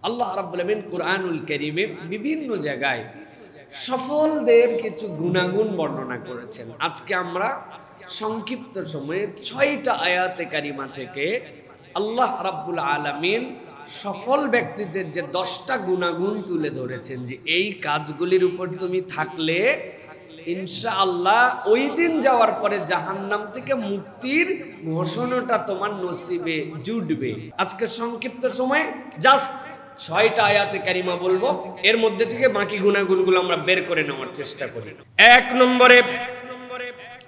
আল্লাহ রাব্বুল আলামিন কুরআনুল কারীমে বিভিন্ন জায়গায় সফলদের কিছু গুণাগুণ বর্ণনা করেছেন। আজকে আমরা সংক্ষিপ্ত সময়ে 6টা আয়াতে কারিমা থেকে আল্লাহ রাব্বুল আলামিন সফল ব্যক্তিদের যে 10টা গুণাগুণ তুলে ধরেছেন, যে এই কাজগুলির উপর তুমি থাকলে ইনশাআল্লাহ ওই দিন যাওয়ার পরে জাহান্নাম থেকে মুক্তির ঘোষণাটা তোমার নসিবে জুটবে। আজকে সংক্ষিপ্ত সময়ে জাস্ট 6টা আয়াতে কারিমা বলবো, এর মধ্যে থেকে বাকি গুণাগুণগুলো আমরা বের করে নেওয়ার চেষ্টা করি। 1 নম্বরে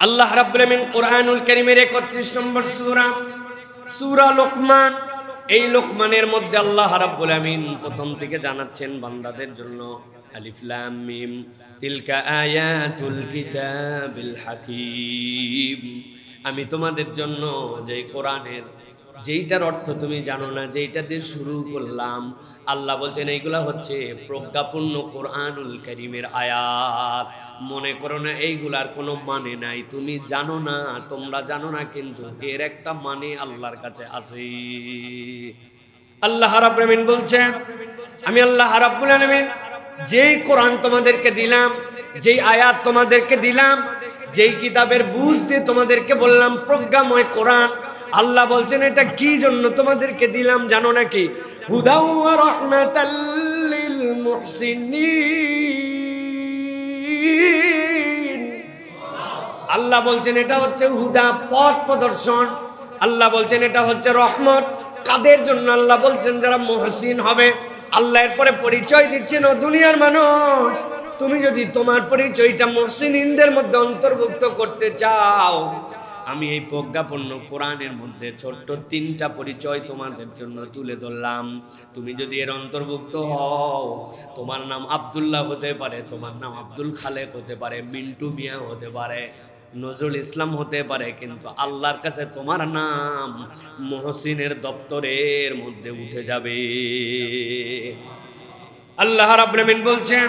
আল্লাহ রাব্বুল আলামিন কোরআনুল কারীমের 31 নম্বর সূরা লোকমান, এই লোকমানের মধ্যে আল্লাহ রাব্বুল আলামিন প্রথম থেকে জানাচ্ছেন বান্দাদের জন্য, আলিফ লাম মিম তিলকা আয়াতুল কিতাবিল হাকীম। আমি তোমাদের জন্য যে কোরআনের যেইটার অর্থ তুমি জানো না, যেইটা দিয়ে শুরু করলাম, আল্লাহ বলছেন এইগুলা হচ্ছে প্রজ্ঞাপূর্ণ কোরআনুল কারীমের আয়াত। মনে করো না এইগুলার কোনো মানে নাই, তুমি জানো না, তোমরা জানো না, কিন্তু এর একটা মানে আল্লাহর কাছে আছে। আল্লাহ রাব্বুল আলামিন বলছেন, আমি আল্লাহ রাব্বুল আলামিন যেই কোরআন তোমাদেরকে দিলাম, যেই আয়াত তোমাদেরকে দিলাম, যেই কিতাবের বুঝ দিয়ে তোমাদেরকে বললাম প্রজ্ঞাময় কোরআন, আল্লাহ বলছেন এটা কি জন্য তোমাদেরকে দিলাম জানো নাকি? হুদাও ওয়া রাহমাতাল লিল মুহসিনিন। আল্লাহ বলছেন এটা হচ্ছে হুদা, পথ প্রদর্শন। আল্লাহ বলছেন এটা হচ্ছে রহমত। কাদের জন্য? আল্লাহ বলছেন যারা মুহসিন হবে। আল্লাহ এরপরে পরিচয় দিচ্ছেন, ও দুনিয়ার মানুষ, তুমি যদি তোমার পরিচয়টা মুহসিনদের মধ্যে অন্তর্ভুক্ত করতে চাও, আমি এই প্রজ্ঞাপন্ন কোরআনের মধ্যে ছোট্ট 3টা পরিচয় তোমাদের জন্য তুলে ধরলাম। তুমি যদি এর অন্তর্ভুক্ত হও, তোমার নাম আব্দুল্লাহ হতে পারে, তোমার নাম আব্দুল খালেক হতে পারে, মিন্টু মিয়া হতে পারে, নজরুল ইসলাম হতে পারে, কিন্তু আল্লাহর কাছে তোমার নাম মুহসিনের দপ্তরের মধ্যে উঠে যাবে। আল্লাহ রাব্বুল আলামিন বলছেন,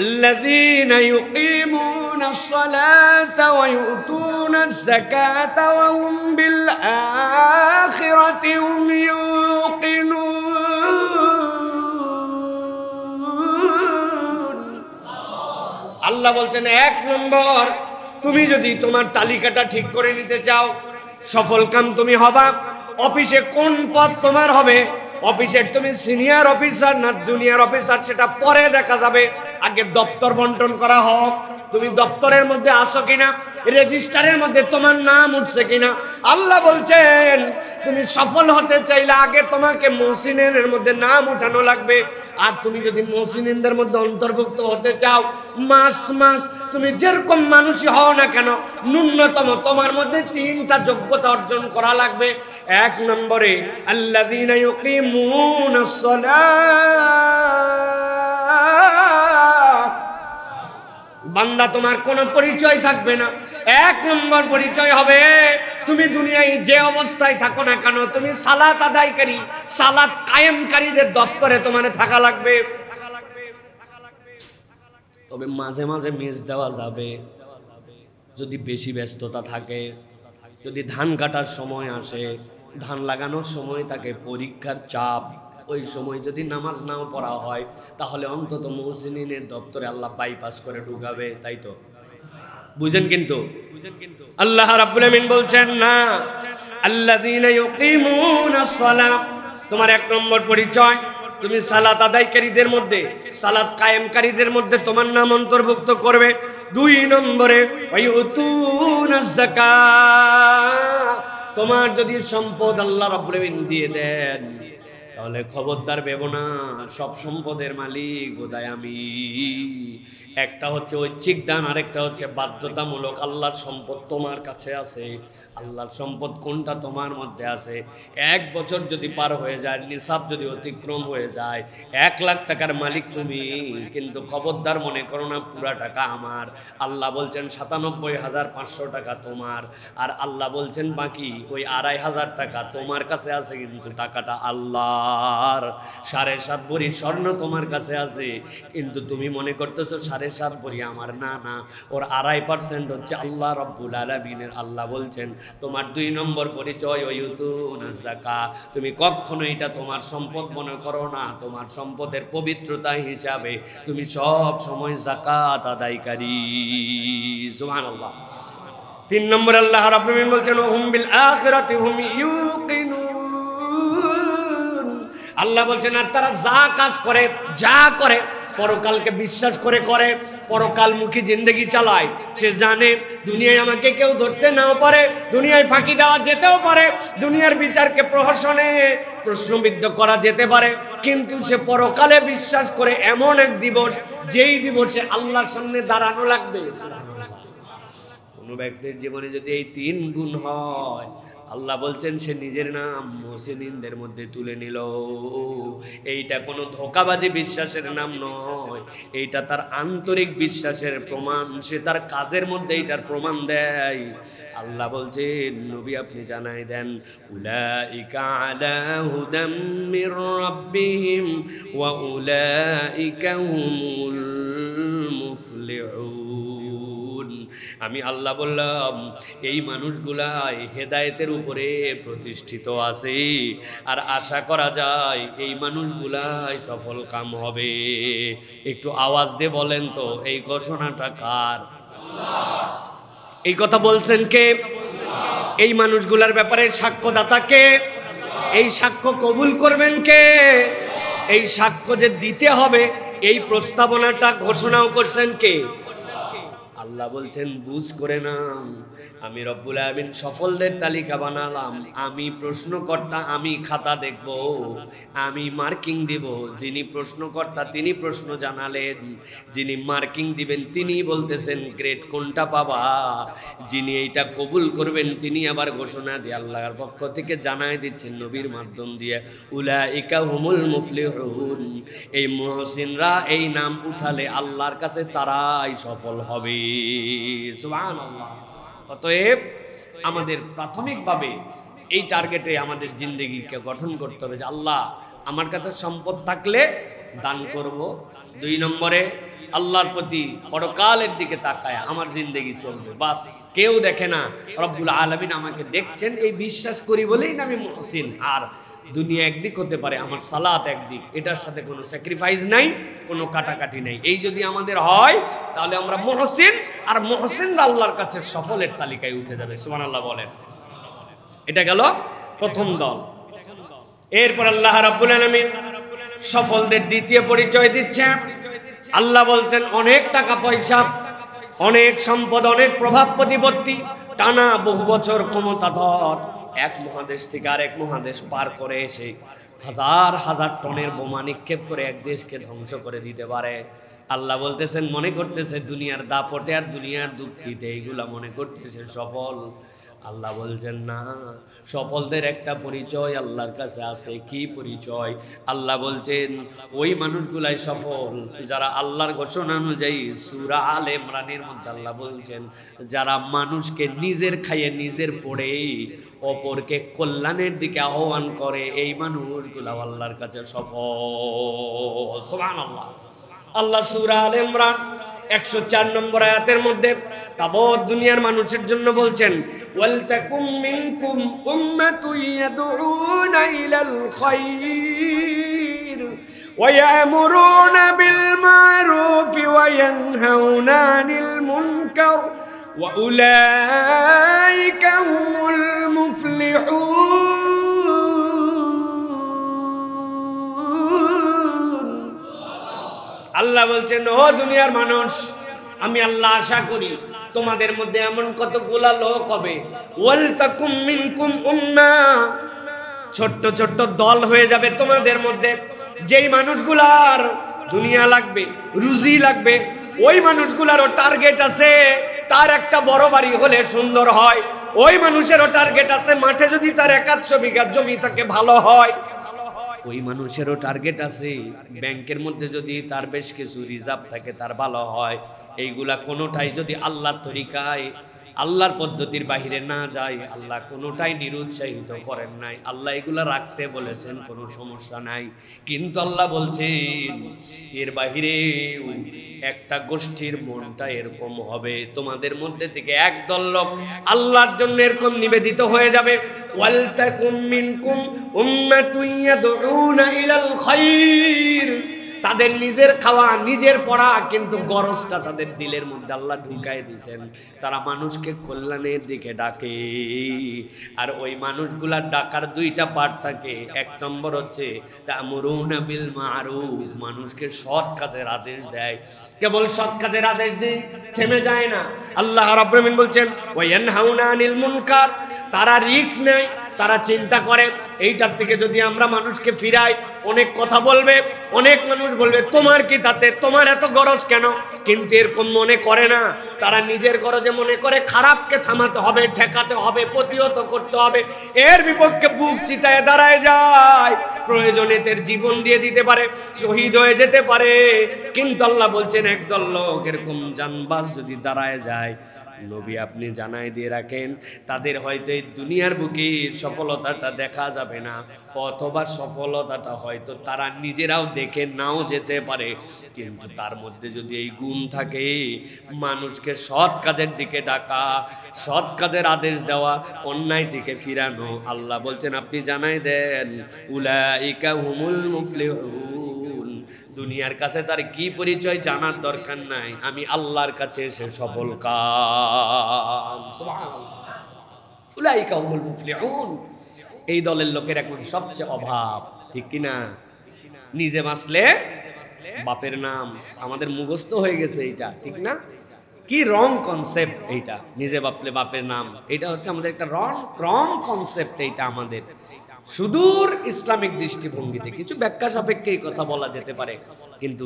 আল্লাযীনা ইউকিমুনাস সালাতা ওয়া ইউতুনাজ যাকাতা ওয়া হুম বিল আখিরাতি হুম ইউকিনুন। আল্লাহ বলছেন 1 নম্বর, তুমি যদি তোমার তালিকাটা ঠিক করে নিতে চাও, সফল কাম তুমি হবা। অফিসে কোন পদ তোমার হবে, অফিসের তুমি সিনিয়র অফিসার না জুনিয়র অফিসার সেটা পরে দেখা যাবে, আগে দপ্তর বন্টন করা হোক। তুমি দপ্তরের মধ্যে আসো কিনা, রেজিস্টারের মধ্যে তোমার নাম উঠছে কিনা। আল্লাহ বলছেন তুমি সফল হতে চাইলে আগে তোমাকে মুহসিনের মধ্যে নাম উঠানো লাগবে। আর তুমি যদি মুহসিনদের মধ্যে অন্তর্ভুক্ত হতে চাও, মাস্ট তুমি যেরকম মানুষই হও না কেন, ন্যূনতম তোমার মধ্যে 3টা যোগ্যতা অর্জন করা লাগবে। 1 নম্বরে আল্লাযীনা ইউকিমুনাস সালাহ। বান্দা তোমার কোনো পরিচয় থাকবে না, 1 নম্বর পরিচয় হবে তুমি দুনিয়ায় যে অবস্থায় থাকো না কেন, তুমি সালাত আদায়কারী, সালাত কায়েমকারীদের দপ্তরে তোমার থাকা লাগবে। তবে মাঝে মাঝে মিস দেওয়া যাবে যদি বেশি ব্যস্ততা থাকে, যদি ধান কাটার সময় আসে, ধান লাগানোর সময় থাকে, পরীক্ষার চাপ, ওই সময় যদি নামাজ নাও পড়া হয়, তাহলে অন্তত মুহসিনের দপ্তরে আল্লাহ বাইপাস করে ঢুকাবে, তাই তো বুঝেন। কিন্তু আল্লাহ রাব্বুল আলামিন বলছেন না, আল্লাযীনা ইউকিমুনাস সালাহ, তোমার 1 নম্বর পরিচয় তুমি সালাত আদায়কারীদের মধ্যে, সালাত কায়েমকারীদের মধ্যে তোমার নাম অন্তর্ভুক্ত করবে। 2 নম্বরে ওয়ায়ুতুনাজ যাকাত, তোমার যদি সম্পদ আল্লাহ রাব্বুল আলামিন দিয়ে দেন, তাহলে খবরদার ভেবো না সব সম্পদের মালিক বোধহয় আমি। একটা হচ্ছে ঐচ্ছিক দান, আরেকটা হচ্ছে বাধ্যতামূলক। আল্লাহর সম্পদ তোমার কাছে আছে, আল্লাহর সম্পদ কোনটা তোমার মধ্যে আছে। 1 বছর যদি পার হয়ে যায়, নিসাব যদি অতিক্রম হয়ে যায়, 1 লাখ টাকার মালিক তুমি, কিন্তু খবরদার মনে করো না পুরা টাকা আমার। আল্লাহ বলছেন 97,500 টাকা তোমার, আর আল্লাহ বলছেন বাকি ওই 2,500 টাকা তোমার কাছে আছে, কিন্তু টাকাটা আল্লাহর। 7.5 ভরি স্বর্ণ তোমার কাছে আছে, কিন্তু তুমি মনে করতেছো 7.5 ভরি আমার। না, ওর 2.5% হচ্ছে আল্লাহ রাব্বুল আলামিনের। আল্লাহ বলছেন তোমার 2 নম্বর পরিচয় ওয়ায়ুতুনা যাকাত, তুমি কখনো এটা তোমার সম্পদ মনে করো না, তোমার সম্পদের পবিত্রতা হিসাবে তুমি সব সময় যাকাত আদায়কারী। সুবহানাল্লাহ। 3 নম্বর আল্লাহ রাব্বুল আলামিন বলছেন হুম বিল আখিরাতি হুম ইউকিনুন, আল্লাহ বলছেন আর তারা যা কাজ করে, যা করে পরকালকে বিশ্বাস করে করে, পরকালমুখী জিন্দেগি চালায়। সে জানে দুনিয়ায় আমাকে কেউ ধরতে নাও পারে, দুনিয়ায় ফাঁকি দেওয়া যেতেও পারে, দুনিয়ার বিচারকে প্রহসনে প্রশ্নবিদ্ধ করা যেতে পারে, কিন্তু সে পরকালে বিশ্বাস করে এমন এক দিবস, যেই দিবসে আল্লাহর সামনে দাঁড়ানো লাগবে। কোন ব্যক্তির জীবনে যদি এই 3 গুণ হয়, আল্লাহ বলছেন সে নিজের নাম মুহসিনদের মধ্যে তুলে নিল। এইটা কোনো ধোঁকাবাজি বিশ্বাসের নাম নয়, এইটা তার আন্তরিক বিশ্বাসের প্রমাণ। সে তার কাজের মধ্যে এইটার প্রমাণ দেয়। আল্লাহ বলছেন নবী আপনি জানাই দেন উলাইকা আলা হুদাম মির রাব্বিহিম ওয়া উলাইকা হুমুল মুফলিহুন। আমি আল্লাহ বললাম এই মানুষগুলাই হেদায়েতের উপরে প্রতিষ্ঠিত আছে, আর আশা করা যায় এই মানুষগুলাই সফল কাম হবে। একটু আওয়াজ দিয়ে বলেন তো এই ঘোষণাটা কার? এই কথা বলছেন কে? এই মানুষগুলার ব্যাপারে সাক্ষ্যদাতা কে? এই সাক্ষ্য কবুল করবেন কে? এই সাক্ষ্য যে দিতে হবে এই প্রস্তাবনাটা ঘোষণাও করছেন কে? আল্লাহ বলছেন বুঝ করে না, আমি রব্বুল আলামিন সফলদের তালিকা বানালাম। আমি প্রশ্নকর্তা, আমি খাতা দেখব, আমি মার্কিং দিব। যিনি প্রশ্নকর্তা তিনি প্রশ্ন জানালেন, যিনি মার্কিং দিবেন তিনি বলতেছেন গ্রেড কোনটা পাবা। যিনি এইটা কবুল করবেন তিনি আবার ঘোষণা দিয়ে আল্লাহর পক্ষ থেকে জানায় দিচ্ছেন নবীর মাধ্যম দিয়ে উলাইকা হুমুল মুফলিহুন। এই মুহসিনরা এই নাম উঠালে আল্লাহর কাছে তারাই সফল হবে। সুবহানাল্লাহ। অতএব আমাদের প্রাথমিকভাবে এই টার্গেটে আমাদের জিন্দেগিকে গঠন করতে হবে যে আল্লাহ আমার কাছে সম্পদ থাকলে দান করব। 2 নম্বরে আল্লাহর প্রতি পরকালের দিকে তাকায় আমার জিন্দেগি চলবে। বাস কেউ দেখে না, রব্বুল আলামিন আমাকে দেখছেন এই বিশ্বাস করি বলেই না আমি মুহসিন। আর দুনিয়া একদিক হতে পারে, আমার সালাত একদিক, এটার সাথে কোনো স্যাক্রিফাইস নাই, কোনো কাটাকাটি নাই। এই যদি আমাদের হয় তাহলে আমরা মুহসিন, আর মুহসিনরা আল্লাহর কাছে সফলের তালিকায় উঠে যাবে। সুবহানাল্লাহ বলেন। এটা গেল প্রথম দল। এরপর আল্লাহ রাব্বুল আলামিন সফলদের দ্বিতীয় পরিচয় দিচ্ছে। আল্লাহ বলছেন অনেক টাকা পয়সা, অনেক সম্পদ, অনেক প্রভাব প্রতিপত্তি, টানা বহু বছর ক্ষমতাধর, এক মহাদেশ থেকে আরেক মহাদেশ পার করে এসে হাজার হাজার টনের বোমা নিক্ষেপ করে এক দেশকে ধ্বংস করে দিতে পারে। আল্লাহ বলতেছেন মনে করতেছে দুনিয়ার দাপটে আর দুনিয়ার দুঃখিতে এইগুলা মনে করতেছে সফল। আল্লাহ বলছেন না, সফলদের একটা পরিচয় আল্লাহর কাছে আছে। কি পরিচয়? আল্লাহ বলছেন ওই মানুষগুলাই সফল যারা আল্লাহর ঘোষণা অনুযায়ী সূরা আলে ইমরানের মধ্যে আল্লাহ বলছেন যারা মানুষকে নিজের খাইয়ে নিজের পড়ে অপরকে কল্যাণের দিকে আহ্বান করে, এই মানুষগুলা আল্লাহর কাছে সফল। সুবহানাল্লাহ। আল্লাহ সূরা আলে ইমরান 104 নম্বর আয়াতের মধ্যে তাবৎ দুনিয়ার মানুষের জন্য বলছেন ওয়াল তাকুম মিনকুম উম্মাতুন ইয়াদউনা ইলাল খায়র ওয়া ইয়ামুরুনা বিল মা'রুফ ওয়া ইয়ানহাউনা আনিল মুনকার ওয়া উলাইকা হুমুল মুফলিহুন। আল্লাহ বলছেন ও দুনিয়ার মানুষ, আমি আল্লাহ আশা করি তোমাদের মধ্যে এমন কতগুলা লোক হবে ওয়াল তাকুম মিনকুম উম্মাহ, ছোট্ট ছোট্ট দল হয়ে যাবে তোমাদের মধ্যে, যেই মানুষগুলার দুনিয়া লাগবে, রুজি লাগবে, ওই মানুষগুলারও টার্গেট আছে তার একটা বড় বাড়ি হলে সুন্দর হয়, ওই মানুষেরও টার্গেট আছে মাঠে যদি তার 100 বিঘা জমি থাকে ভালো হয়, ওই মানুষেরও টার্গেট আছে ব্যাংকের মধ্যে যদি তার বেশ কিছু রিজার্ভ থাকে তার ভালো হয়। এইগুলা কোনোটাই যদি আল্লাহর তরিকায় আল্লাহর পদ্ধতির বাহিরে না যায়, আল্লাহ কোনোটাই নিরুৎসাহিত করেন নাই। আল্লাহ এগুলা রাখতে বলেছেন, কোনো সমস্যা নাই। কিন্তু আল্লাহ বলছেন এর বাহিরে একটা গোষ্ঠীর মনটা এরকম হবে, তোমাদের মধ্যে থেকে একদল লোক আল্লাহর জন্য এরকম নিবেদিত হয়ে যাবে। ওয়ালতাকুম মিনকুম উম্মাতুন ইয়াদউনা ইলাল খায়র, তাদের নিজের খাওয়া নিজের পড়া, কিন্তু গরজটা তাদের দিলের মধ্যে আল্লাহ ঢুকাই দিয়েছেন। তারা মানুষকে কল্যাণের দিকে ডাকে। আর ওই মানুষগুলার ডাকার দুইটা পার্ট থাকে। এক নম্বর হচ্ছে তা'মুরুনা বিল মা'রুফ, মানুষকে সৎ কাজের আদেশ দেয়। কেবল সৎ কাজের আদেশ দিয়ে থেমে যায় না। আল্লাহ রাব্বুল আলামিন বলছেন ওয়া ইয়ানহাউনা আনিল মুনকার, তারা রিস্ক নেয়, তারা চিন্তা করে এইটার থেকে যদি আমরা মানুষকে ফিরাই, অনেক কথা বলবে, অনেক মানুষ বলবে তোমার কি তাতে, তোমার এত গরজ কেন? কিন্তু এরকম মনে করে না। তারা নিজের গরজে মনে করে খারাপকে থামাতে হবে, ঠেকাতে হবে, প্রতিহত করতে হবে। এর বিপক্ষে বুক চিতায় দাঁড়ায় যায়, প্রয়োজনে তার জীবন দিয়ে দিতে পারে, শহীদ হয়ে যেতে পারে। কিন্তু আল্লাহ বলছেন একদল লোক এরকম জানবাজ যদি দাঁড়ায় যায়, নবী আপনি জানাই দিয়ে রাখেন তাদের হয়তো এই দুনিয়ার বুকে সফলতাটা দেখা যাবে না, অথবা সফলতাটা হয়তো তারা নিজেরাও দেখে নাও যেতে পারে। কিন্তু তার মধ্যে যদি এই গুণ থাকে, মানুষকে সৎ কাজের দিকে ডাকা, সৎ কাজের আদেশ দেওয়া, অন্যায় থেকে ফিরানো, আল্লাহ বলছেন আপনি জানাই দেন উলাইকা হুমুল মুফলিহুন, দুনিয়ার কাছে তার কি পরিচয় জানার দরকার নাই, আমি আল্লাহর কাছে এসে সফল কাম। সুবহানাল্লাহ, উলাইকা হুমুল মুফলিহুন। এই দলের লোকের এখন সবচেয়ে অভাব, ঠিক কি না? নিজে বাঁচলে বাপের নাম, আমাদের মুখস্থ হয়ে গেছে এইটা, ঠিক না? কি রং কনসেপ্ট এইটা, নিজে বাপলে বাপের নাম, এটা হচ্ছে আমাদের একটা রং কনসেপ্ট। এইটা আমাদের সুদূর ইসলামিক দৃষ্টিভঙ্গিতে কিছু ব্যাখ্যা সাপেক্ষে এই কথা বলা যেতে পারে, কিন্তু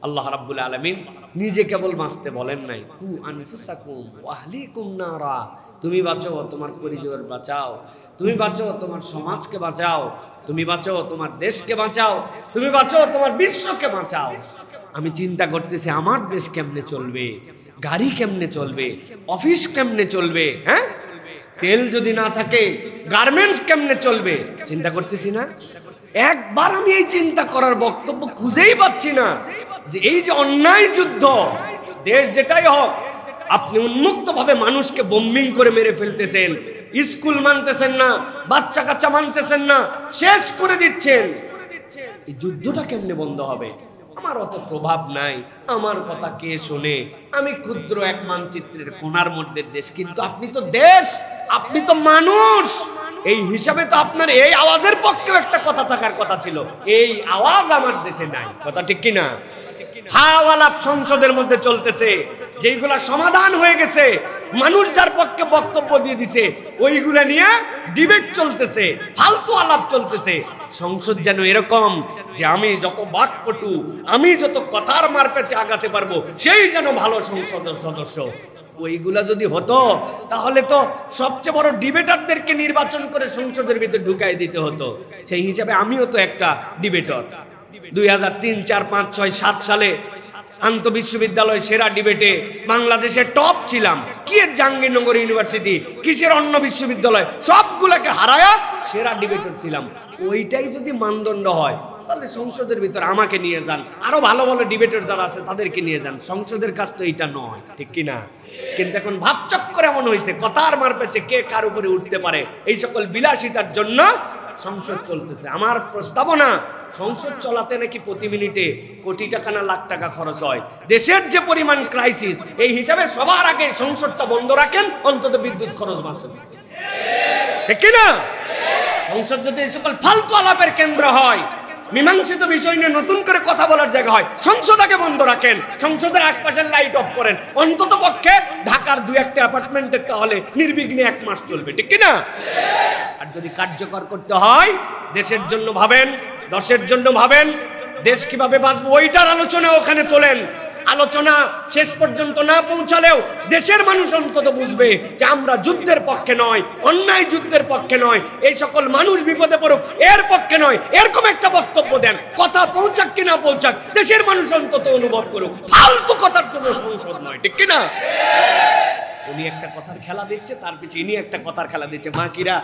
আল্লাহ রাব্বুল আলামিন নিজে কেবল বাঁচতে বলেন নাই, কু আনফুসাকুম ওয়া আহলিকুম নারা, তুমি বাঁচো, তোমার পরিবার বাঁচাও, তুমি বাঁচো, তোমার সমাজকে বাঁচাও, তুমি বাঁচো, তোমার দেশকে বাঁচাও, তুমি বাঁচো, তোমার বিশ্বকে বাঁচাও। আমি চিন্তা করতেছি আমার দেশ কেমনে চলবে, গাড়ি কেমনে চলবে, অফিস কেমনে চলবে, হ্যাঁ, তেল যদি না থাকে গার্মেন্টস কেমনে চলবে, চিন্তা করতেছি না? একবার আমি এই চিন্তা করার বক্তব্য খুঁজেই পাচ্ছি না যে এই যে অন্যায় যুদ্ধ, দেশ যেটাই হোক, আপনি উন্মুক্ত ভাবে মানুষকে বোম্বিং করে মেরে ফেলতেছেন, স্কুল মানতেছেন না, বাচ্চা কাচ্চা মানতেছেন না, শেষ করে দিচ্ছেন। এই যুদ্ধটা কেমনে বন্ধ হবে? আমার অত প্রভাব নাই, আমার কথা কে শোনে? আমি ক্ষুদ্র এক মানচিত্রের কোণার মধ্যে দেশ, কিন্তু আপনি তো দেশ, আপনি তো মানুষ। এই হিসাবে তো আপনার এই আওয়াজের পক্ষেও একটা কথা থাকার কথা ছিল। এই আওয়াজ আমার দেশে নাই, কথা ঠিক কিনা? হাওয়ালাপ সংসদের মধ্যে চলতেছে, যেইগুলা সমাধান হয়ে গেছে, মানুষ যার পক্ষে বক্তব্য দিয়ে দিছে, ওইগুলা নিয়ে ডিবেট চলতেছে, ফালতু আলাপ চলতেছে। সংসদ যেন এরকম যে আমি যত বাকপটু, আমি যত কথার মারপেচে আগাতে পারবো, সেই যেন ভালো সংসদের সদস্য। ওইগুলা যদি হতো তাহলে তো সবচেয়ে বড় ডিবেটারদেরকে নির্বাচন করে সংসদের ভিতরে ঢুকাই দিতে হতো। সেই হিসাবে আমিও তো একটা ডিবেটর। 2003, 4, 5, 6, 7 সালে আন্তঃবিশ্ববিদ্যালয় সেরা ডিবেটে বাংলাদেশের টপ ছিলাম। কি এর জাহাঙ্গীরনগর ইউনিভার্সিটি, কিসের অন্য বিশ্ববিদ্যালয়, সবগুলোকে হারায়া সেরা ডিবেটর ছিলাম। ওইটাই যদি মানদণ্ড হয় তাহলে সংসদের ভিতর আমাকে নিয়ে যান, আরো ভালো ভালো ডিবেটর যারা আছে তাদেরকে নিয়ে যান। সংসদের কাজ তো এইটা নয়, ঠিক কিনা? কিন্তু এখন ভাবচক্কর এমন হয়েছে, কথার মারপেচে কে কার উপরে উঠতে পারে, এই সকল বিলাসিতার জন্য সংসদ চলতেছে। আমার প্রস্তাবনা, সংসদ চলাতে নাকি প্রতি মিনিটে কোটি টাকা না লাখ টাকা খরচ হয়। দেশের যে পরিমাণ ক্রাইসিস, এই হিসাবে সবার আগে সংসদটা বন্ধ রাখেন, অন্তত বিদ্যুৎ খরচ বাঁচবে, ঠিক কিনা? সংসদ যদি এই সকল ফালতু আলাপের কেন্দ্র হয়, মীমাংসিত বিষয় নিয়ে নতুন করে কথা বলার জায়গা হয়, সংসদকে বন্ধ রাখেন, সংসদের আশপাশের লাইট অফ করেন, অন্তত পক্ষে ঢাকার 2-1টা অ্যাপার্টমেন্টে তাহলে নির্বিঘ্নে 1 মাস চলবে, ঠিক কিনা? আর যদি কার্যকর করতে হয়, দেশের জন্য ভাবেন, দশের জন্য ভাবেন, দেশ কিভাবে বাঁচবো ওইটার আলোচনা ওখানে তোলেন। আলোচনা শেষ পর্যন্ত না পৌঁছালেও দেশের মানুষ অন্তত বুঝবে যে আমরা যুদ্ধের পক্ষে নয়, অন্যায় যুদ্ধের পক্ষে নয়, এই সকল মানুষ বিপদে পড়ুক এর পক্ষে নয়, এরকম একটা বক্তব্য দেন। কথা পৌঁছাক কি না পৌঁছাক, দেশের মানুষ অন্তত অনুভব করুক। ফালতু কথার জন্য সংসদ নয়, ঠিক কিনা? উনি একটা কথার খেলা দিচ্ছে, তার পিছনে ইনি একটা কথার খেলা দিচ্ছে। মাকিরা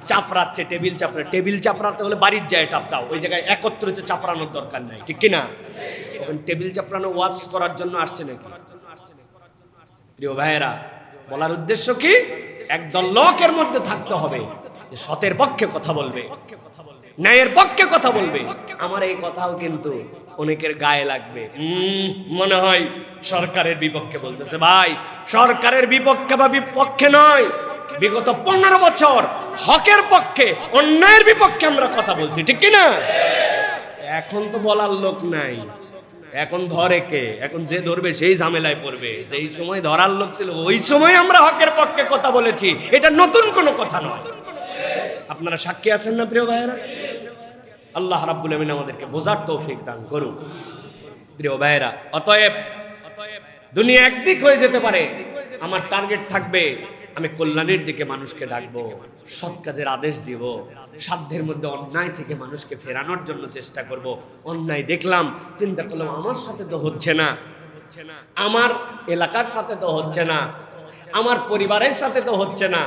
চাপড়াচ্ছে, টেবিল চাপড়াতে হলে বাড়ির যায় টাপটাও, ওই জায়গায় একত্রিত চাপড়ানোর দরকার নাই, ঠিক কিনা? এখন টেবিল চাপড়ানো ওয়াজ করার জন্য আসছে নাকি? প্রিয় ভাইয়েরা, বলার উদ্দেশ্য কি? একদল লোকের মধ্যে থাকতে হবে যে সতের পক্ষে কথা বলবে, ন্যায়ের পক্ষে কথা বলবে। আমার এই কথাও কিন্তু অনেকের গায়ে লাগবে, মনে হয় সরকারের বিপক্ষে বলতেছে। ভাই, সরকারের বিপক্ষে বা বিপক্ষে নয়, বিগত 15 বছর হকের পক্ষে, অন্যায়ের বিপক্ষে আমরা কথা বলছি, ঠিক কিনা? এখন তো বলার লোক নাই, এখন ধরে কে? এখন যে ধরবে সেই ঝামেলায় পড়বে। যেই সময় ধরার লোক ছিল ওই সময় আমরা হকের পক্ষে কথা বলেছি, এটা নতুন কোনো কথা নয়। আপনারা সাক্ষী আছেন না প্রিয় ভাইয়েরা? আল্লাহ রাব্বুল আমিন আমাদেরকে বোঝার তৌফিক দান করুন। প্রিয় ভাইয়েরা, অতএব দুনিয়া একদিক হয়ে যেতে পারে, আমার টার্গেট থাকবে আমি কল্যাণের দিকে মানুষকে ডাকবো, সৎ কাজের আদেশ দিব, সাধ্যের মধ্যে অন্যায় থেকে মানুষকে ফেরানোর জন্য চেষ্টা করব। অন্যায় দেখলাম, চিন্তা করলাম আমার সাথে তো হচ্ছে না, আমার এলাকার সাথে তো হচ্ছে না, আমার পরিবারের সাথে তো হচ্ছে না,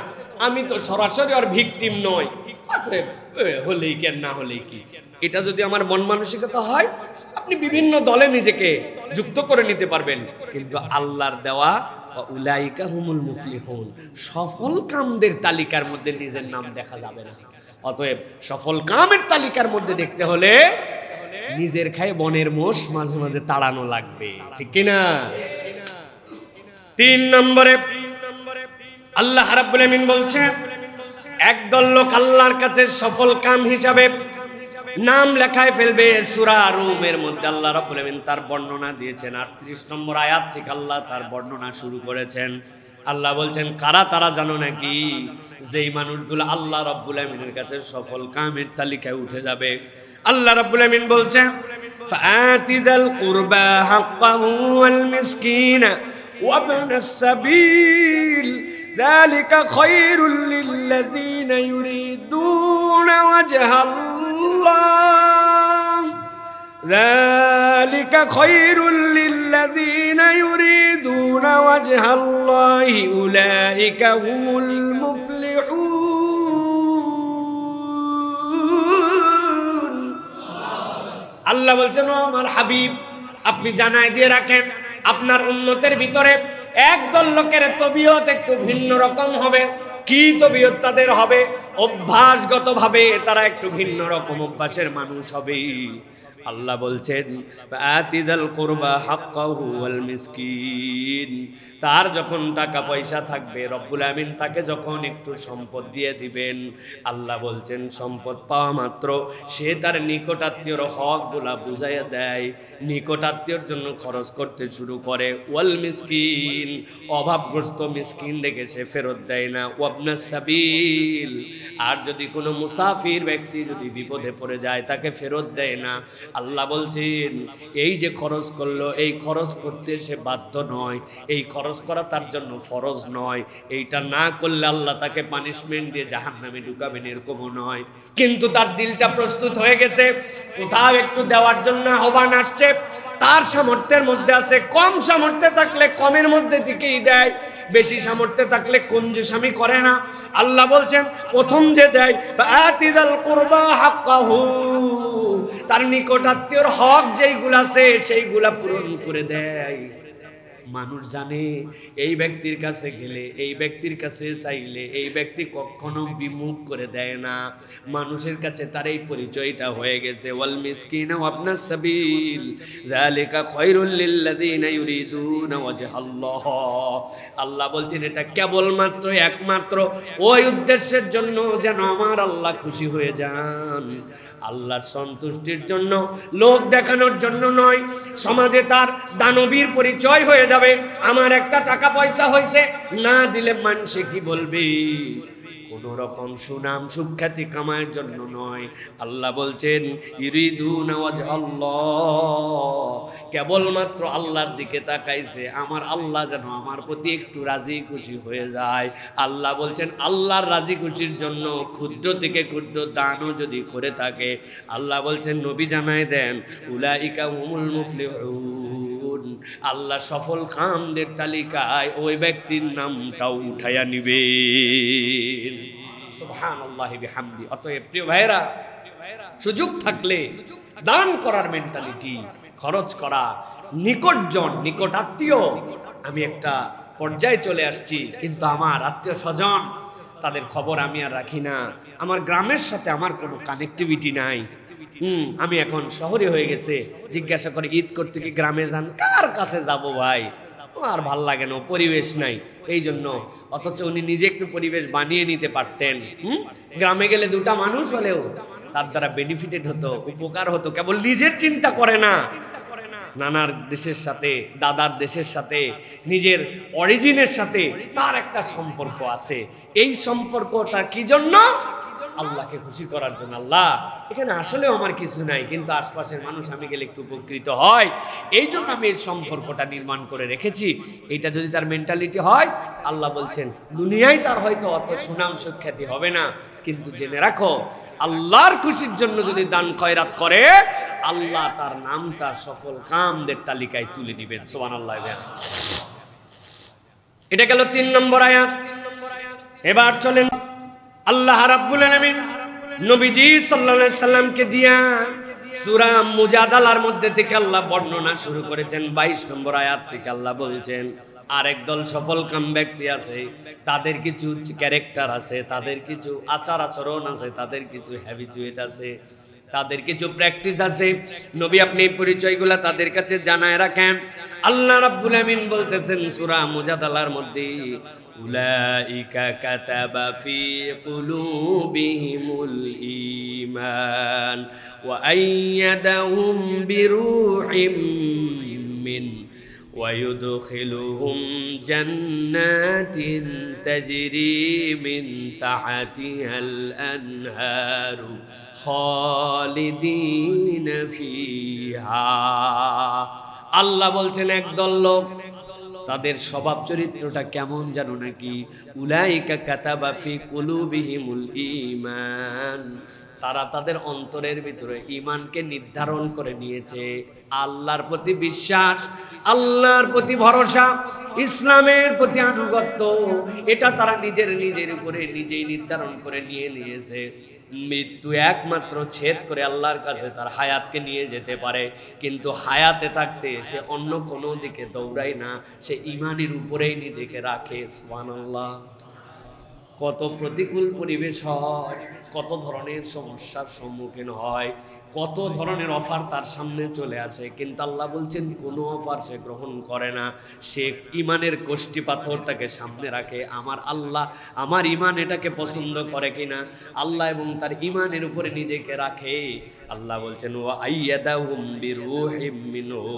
আমি তো সরাসরি আর ভিকটিম নই, অতএব হলেই কি আর না হলেই কি। এটা যদি আমার মন মানসিকতা হয়, আপনি বিভিন্ন দলে নিজেকে যুক্ত করে নিতে পারবেন, কিন্তু আল্লাহর দেওয়া উলাইকা হুমুল মুফলিহুন, সফল কামদের তালিকার মধ্যে নিজের নাম দেখা যাবে না। অতএব সফল কামের তালিকার মধ্যে দেখতে হলে নিজের খায় বনের মোষ মাঝে মাঝে তাড়ানো লাগবে, ঠিক কিনা? 3 নম্বরে আল্লাহ রাব্বুল আমিন বলছেন, একদল লোক আল্লাহর কাছে সফল কাম হিসাবে নাম লেখায় ফেলবে। সূরা রুমের মধ্যে আল্লাহ রাব্বুল আমিন তার বর্ণনা দিয়েছেন। 38 নম্বর আয়াত থেকে আল্লাহ তার বর্ণনা শুরু করেছেন। আল্লাহ বলছেন, কারা তারা জানো নাকি? যেই মানুষগুলো আল্লাহ রাব্বুল আমিনের কাছে সফল কামের তালিকায় উঠে যাবে। আল্লাহ রাব্বুল আমিন বলছেন, ফাআতিযাল কুরবা হাক্কাহু ওয়াল মিসকিনা ওয়া ইবনাস সাবিল যালিকা খায়রুল লিল্লাযীনা ইউরিদুনা ওয়াজহাল্লাহ যালিকা খায়রুল লিল্লাযীনা ইউরিদুনা ওয়াজহাল্লাহি উলাইকা হুমুল মুফলিহুন। আল্লাহ বলছেন, ও আমার হাবিব, আপনি জানাই দিয়ে রাখেন আপনার উম্মতের ভিতরে একদল লোকের তবিয়ত একটু ভিন্ন রকম হবে। কি তবিয়ত তাদের হবে? অভ্যাসগতভাবে তারা একটু ভিন্ন রকম অভ্যাসের মানুষ হবে। আল্লাহ বলছেন, আতিযাল কুরবা হাক্কাহু ওয়াল মিসকিন, তার যখন টাকা পয়সা থাকবে, রব্বুল আমিন তাকে যখন একটু সম্পদ দিয়ে দিবেন, আল্লাহ বলছেন সম্পদ পাওয়া মাত্র সে তার নিকটাত্মীয়র হকগুলা বুঝাইয়া দেয়, নিকটাত্মীয়র জন্য খরচ করতে শুরু করে। ওয়াল মিসকিন, অভাবগ্রস্ত মিসকিন দেখে সে ফেরত দেয় না। ওয়াবনাস সাবিল, আর যদি কোনো মুসাফির ব্যক্তি যদি বিপদে পড়ে যায় তাকে ফেরত দেয় না। আল্লাহ বলছেন, এই যে খরচ করলো, এই খরচ করতে সে বাধ্য নয়, এই খরচ করা তার জন্য ফরজ নয়, এইটা না করলে আল্লাহ তাকে পানিশমেন্ট দিয়ে জাহান্নামে ঢুকাবেন, এরকমও নয়। কিন্তু তার দিলটা প্রস্তুত হয়ে গেছে, কোথাও একটু দেওয়ার জন্য আহ্বান আসছে, তার সামর্থ্যের মধ্যে আছে, কম সামর্থ্যে থাকলে কমের মধ্যে থেকেই দেয়, বেশি সামর্থ্যে থাকলে কঞ্জুসামি করে না। আল্লাহ বলছেন, প্রথম যে দেয় আতিযাল কুরবা হাক্কাহু, তার নিকটাত্মীয়র হক যেইগুলা আছে সেইগুলা পূরণ করে দেয়। মানুষ জানে এই ব্যক্তির কাছে গেলে, এই ব্যক্তির কাছে চাইলে এই ব্যক্তি কখনো বিমুখ করে দেয় না। মানুষের কাছে তার এই পরিচয়টা হয়ে গেছে। ওয়াল মিসকিনা ওয়া ইবনাস সাবিল যালিকা খায়রুল লিল্লাযীনা ইউরিদুনা ওয়াজহাল্লাহ। আল্লাহ বলছেন, এটা কেবলমাত্র একমাত্র ওই উদ্দেশ্যের জন্য যেন আমার আল্লাহ খুশি হয়ে যান, আল্লাহর সন্তুষ্টির জন্য, লোক দেখানোর জন্য নয়। সমাজে তার দানবীর পরিচয় হয়ে যাবে, আমার একটা টাকা পয়সা হয়েছে, না দিলে মানুষে কি বলবে, কোন রকম সুনাম সুখ্যাতি কামায়ের জন্য নয়। আল্লাহ বলছেন, ইউরিদুনা ওয়াজহাল্লাহ, কেবলমাত্র আল্লাহর দিকে তাকাইছে, আমার আল্লাহ যেন আমার প্রতি একটু রাজি খুশি হয়ে যায়। আল্লাহ বলছেন, আল্লাহর রাজি খুশির জন্য ক্ষুদ্র থেকে ক্ষুদ্র দানও যদি করে থাকে, আল্লাহ বলছেন নবী জানায় দেন, উলাইকা হুমুল মুফলিহুন, আল্লাহ সফল কামদের তালিকায় ওই ব্যক্তির নামটাও উঠাইয়া নিবেন। সুবহানাল্লাহি বিহামদি। অতএব প্রিয় ভাইরা, সুযোগ থাকলে দান করার মেন্টালিটি, খরচ করা, নিকটজন নিকট আত্মীয়। আমি একটা পর্যায়ে চলে আসছি, কিন্তু আমার আত্মীয় স্বজন তাদের খবর আমি আর রাখি না। আমার গ্রামের সাথে আমার কোনো কানেক্টিভিটি নাই। আমি এখন শহরে হয়ে গেছে, জিজ্ঞাসা করে ঈদ করতে কি গ্রামে যান? কার কাছে যাব ভাই, আর ভাল লাগে না, পরিবেশ নাই এই জন্য। অথচ উনি নিজে একটু পরিবেশ বানিয়ে নিতে পারতেন। গ্রামে গেলে দুটা মানুষ হলেও তার দ্বারা বেনিফিটেড হতো, উপকার হতো। কেবল নিজের চিন্তা করে না, নানার দেশের সাথে, দাদার দেশের সাথে, নিজের অরিজিনের সাথে তার একটা সম্পর্ক আছে। এই সম্পর্কটা কি জন্য? আল্লাহকে খুশি করার জন্য। আল্লাহ, এখানে আসলেও আমার কিছু নাই, কিন্তু আশপাশের মানুষ আমি গেলে একটু উপকৃত হয়, এই জন্য আমি এই সম্পর্কটা নির্মাণ করে রেখেছি। এটা যদি তার মেন্টালিটি হয়, আল্লাহ বলছেন দুনিয়ায় তার হয়তো অত সুনাম সুখ্যাতি হবে না, কিন্তু জেনে রাখো আল্লাহর খুশির জন্য যদি দান খয়রাত করে, আল্লাহ তার নামটা সফল কামদের তালিকায় তুলে দিবেন। সুবহানাল্লাহ। এটা গেল 3 নম্বর আয়াত। এবার চলেন আল্লাহ রাব্বুল আলামিন নবীজি সাল্লাল্লাহু আলাইহি সাল্লামকে দিয়া সূরা মুজাদালার মধ্যে থেকে আল্লাহ বর্ণনা শুরু করেছেন। 22 নম্বর আয়াত থেকে আল্লাহ বলছেন আরেক দল সফল কাম ব্যক্তি আছে, তাদের কিছু ক্যারেক্টার আছে, তাদের কিছু আচার আচরণ আছে, তাদের কিছু হ্যাবিচুয়েট আছে, তাদের কিছু প্র্যাকটিস আছে। নবী আপনি এই পরিচয়গুলা তাদের কাছে জানায় রাখেন। আল্লাহ রাব্বুল আমিন বলতেছেন সূরা মুজাদালার মধ্যে, উলাইকা কাতাবা ফি কুলুবিহিমুল ঈমান ওয়া আইয়াদাহুম বিরূহিম মিন ওয়া ইউদখিলুহুম জান্নাতিন তাজরি মিন তাহতিহাল আনহারু খালিদিনা ফিহা। আল্লাহ বলছেন একদল লোক, তাদের স্বভাব চরিত্রটা কেমন জানো নাকি? উলাইকা কাতাবা ফি কুলুবিহিমুল ঈমান, তারা তাদের অন্তরের ভিতরে ঈমানকে নির্ধারণ করে নিয়েছে। আল্লাহর প্রতি বিশ্বাস, আল্লাহর প্রতি ভরসা, ইসলামের প্রতি আনুগত্য, এটা তারা নিজের উপরে নিজেই নির্ধারণ করে নিয়েছে। মৃত্যু একমাত্র ছেদ করে আল্লাহর কাছে তার হায়াতকে নিয়ে যেতে পারে, কিন্তু হায়াতে থাকতে সে অন্য কোনো দিকে দৌড়ায় না, সে ঈমানের উপরেই নিজেকে রাখে। সুবহানাল্লাহ। কত প্রতিকূল পরিবেশ হয়, কত ধরনের সমস্যার সম্মুখীন হয়, কত ধরনের অফার তার সামনে চলে আসে, কিন্তু আল্লাহ বলছেন কোনো অফার সে গ্রহণ করে না। সে ঈমানের কষ্টি পাথরটাকে সামনে রাখে। আমার আল্লাহ আমার ঈমান এটাকে পছন্দ করে কিনা, আল্লাহ এবং তার ঈমানের উপরে নিজেকে রাখে। আল্লাহ বলছেন ওয়া আইয়াদাহুম বিরূহিম মিনহু,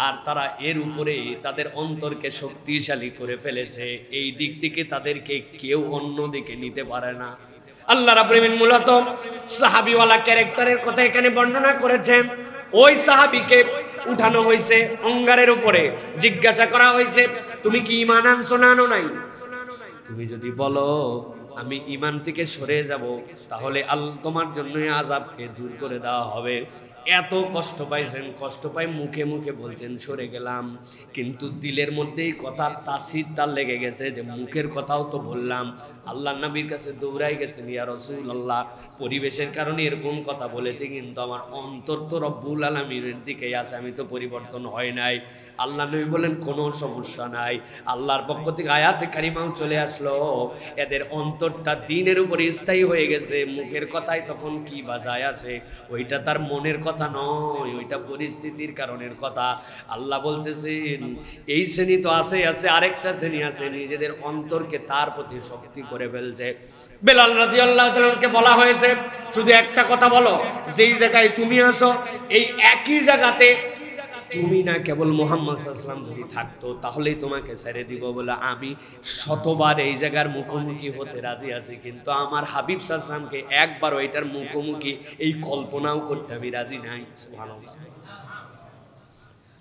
আর তারা এর উপরে তাদের অন্তরকে শক্তিশালী করে ফেলেছে। এই দিক থেকে তাদেরকে কেউ অন্য দিকে নিতে পারে না। আল্লাহ রাব্বুল আলামিন মূলত সাহাবীওয়ালা ক্যারেক্টারের কথা এখানে বর্ণনা করেছেন। ওই সাহাবীকে উঠানো হয়েছে অঙ্গারের উপরে, জিজ্ঞাসা করা হয়েছে তুমি কি ঈমান আনছো না আনো নাই? তুমি যদি বলো আমি ঈমান থেকে সরে যাব, তাহলে তোমার জন্য আযাবকে দূর করে দেওয়া হবে। এত কষ্ট পাইছেন, কষ্ট পাই মুখে মুখে বলছেন সরে গেলাম, কিন্তু দিলের মধ্যেই কথা তাসির তার লেগে গেছে যে মুখের কথাও তো বললাম। আল্লাহ নবীর কাছে দৌড়াই গেছেন, ইয়া রাসূলুল্লাহ পরিবেশের কারণে এরকম কথা বলেছে, কিন্তু আমার অন্তর তো রব্বুল আলামিনের দিকেই আছে, আমি তো পরিবর্তন হয় নাই। আল্লাহ নবী বলেন কোনো সমস্যা নাই। আল্লাহর পক্ষ থেকে আয়াতে কারিমাও চলে আসলো, এদের অন্তরটা দ্বীনের উপরে স্থায়ী হয়ে গেছে। মুখের কথাই তখন কি বাজায় আসে, ওইটা তার মনের কথা নয়, ওইটা পরিস্থিতির কারণের কথা। আল্লাহ বলতেছেন এই শ্রেণী তো আছে, আরেকটা শ্রেণী আছে নিজেদের অন্তরকে তার প্রতি শক্তি করে ফেলছে। বেলাল রাদিয়াল্লাহু তাআলাকে বলা হয়েছে শুধু একটা কথা বলো, যেই জায়গায় তুমি আছো এই একই জায়গাতে তুমি না কেবল মুহাম্মদ সাল্লাল্লাহু আলাইহি ওয়াসাল্লাম যদি থাকতো তাহলেই তোমাকে ছেড়ে দিব বলে আমি শতবার এই জায়গার মুখোমুখি হতে রাজি আছি, কিন্তু আমার হাবিব সাল্লাল্লাহু আলাইহি ওয়াসাল্লামকে একবারও এটার মুখোমুখি এই কল্পনাও করতে আমি রাজি নাই। সুবহানাল্লাহ।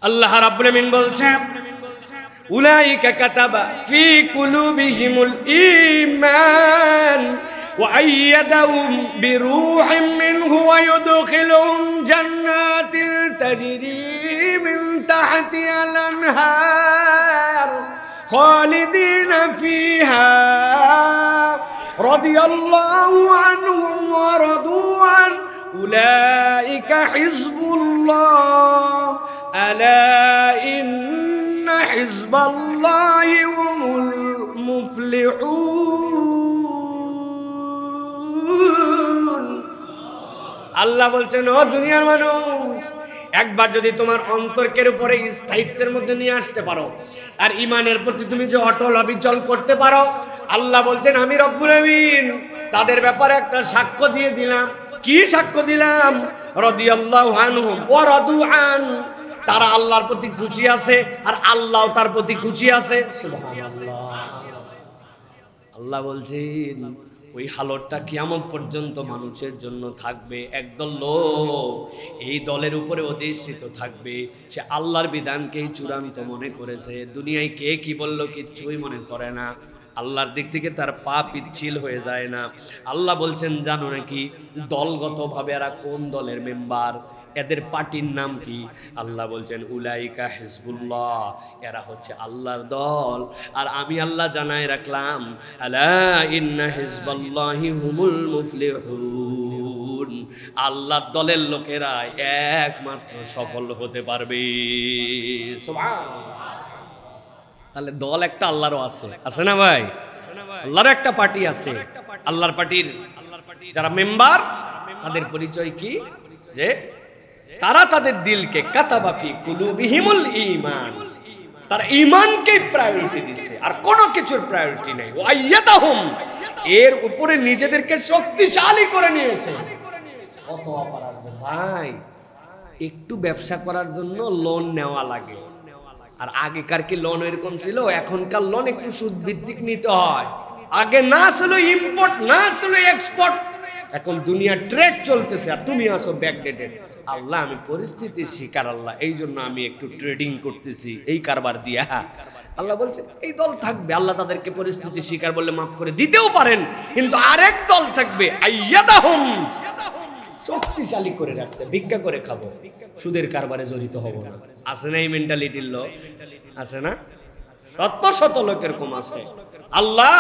আল্লাহ রাব্বুল আমিন বলছেন উলাইকা কাতাবা ফি কুলুবিহিমুল ঈমান ওয়া আইয়াদাহুম বিরূহিম মিনহু ওয়া ইউদখিলুহুম জান্নাতিন তাজরি মিন তাহতিহা আল-আনহার খালিদিনা ফিহা রাদিয়াল্লাহু আনহুম ওয়া রাদু আন উলাইকা হিজবুল্লাহ আলা ইন্না হিজবাল্লাহি হুমুল মুফলিহুন। আল্লাহ বলছেন, ও দুনিয়ার মানুষ, একবার যদি তোমার অন্তর্কের উপরে স্থায়িত্বের মধ্যে নিয়ে আসতে পারো আর ইমানের প্রতি তুমি যে অটল অবিচল করতে পারো, আল্লাহ বলছেন আমি রব্বুল আমিন তাদের ব্যাপারে একটা সাক্ষ্য দিয়ে দিলাম। কি সাক্ষ্য দিলাম? রাদিয়াল্লাহু আনহুম ওয়া রাদু আন, তারা আল্লাহর প্রতি খুশি আছে আর আল্লাহও তার প্রতি খুশি আছে। সুবহানাল্লাহ। আল্লাহ বলছেন ওই হালতটা কিয়ামত পর্যন্ত মানুষের জন্য থাকবে। একদল লোক এই দলের উপরে অধিষ্ঠিত থাকবে, সে আল্লাহর বিধানকেই চূড়ান্ত মনে করেছে। দুনিয়ায় কে কি বলল কিচ্ছুই মনে করে না, আল্লাহর দিক থেকে তার পা পিচ্ছিল হয়ে যায় না। আল্লাহ বলছেন জানো নাকি দলগতভাবে এরা কোন দলের মেম্বার, এদের পার্টির নাম কি? আল্লাহ বলছেন উলাইকা হিজবুল্লাহ, এরা হচ্ছে আল্লাহর দল। আর আমি আল্লাহ জানাই রাখলাম আলা ইন্না হিজবাল্লাহি হুমুল মুফলিহুন, আল্লাহর দলের লোকেরা একমাত্র সফল হতে পারবে। সুবহানাল্লাহ। তাহলে দল একটা আল্লাহরও আছে, আছে না ভাই? আল্লাহর একটা পার্টি আছে। আল্লাহর পার্টির যারা মেম্বার তাদের পরিচয় কি? যে তারা তাদের দিলকে কাতাবা ফি কুলুবিহিমুল ঈমান, তারা ঈমানকে প্রায়োরিটি দিচ্ছে, আর কোনো কিছুর প্রায়োরিটি নেই। ওয়াইয়াদাহুম, এর উপরে নিজেদেরকে শক্তিশালী করে নিয়েছে। কত অপরাধ ভাই! একটু ব্যবসা করার জন্য লোন নেওয়া লাগে, আর আগেকার কি লোন এরকম ছিল? এখনকার লোন একটু সুদ ভিত্তিক নিতে হয়। আগে না ছিল ইম্পোর্ট, না ছিল এক্সপোর্ট, এখন দুনিয়া ট্রেড চলতেছে আর তুমি আসো ব্যাকডেটেড। আল্লাহ আমি পরিস্থিতির শিকার, আল্লাহ এই জন্য আমি একটু ট্রেডিং করতেছি এই কারবার দিয়া। আল্লাহ বলছেন এই দল থাকবে, আল্লাহ তাদেরকে পরিস্থিতির শিকার বললে মাফ করে দিতেও পারেন, কিন্তু আরেক দল থাকবে আইয়াদাহুম, শক্তিশালী করে রাখছে, ভিক্ষা করে খাবো, সুদের কারবারে জড়িত হব না। আছে না এই মেন্টালিটির লোক? আছে না? শত শত লোক এরকম আছে। আল্লাহ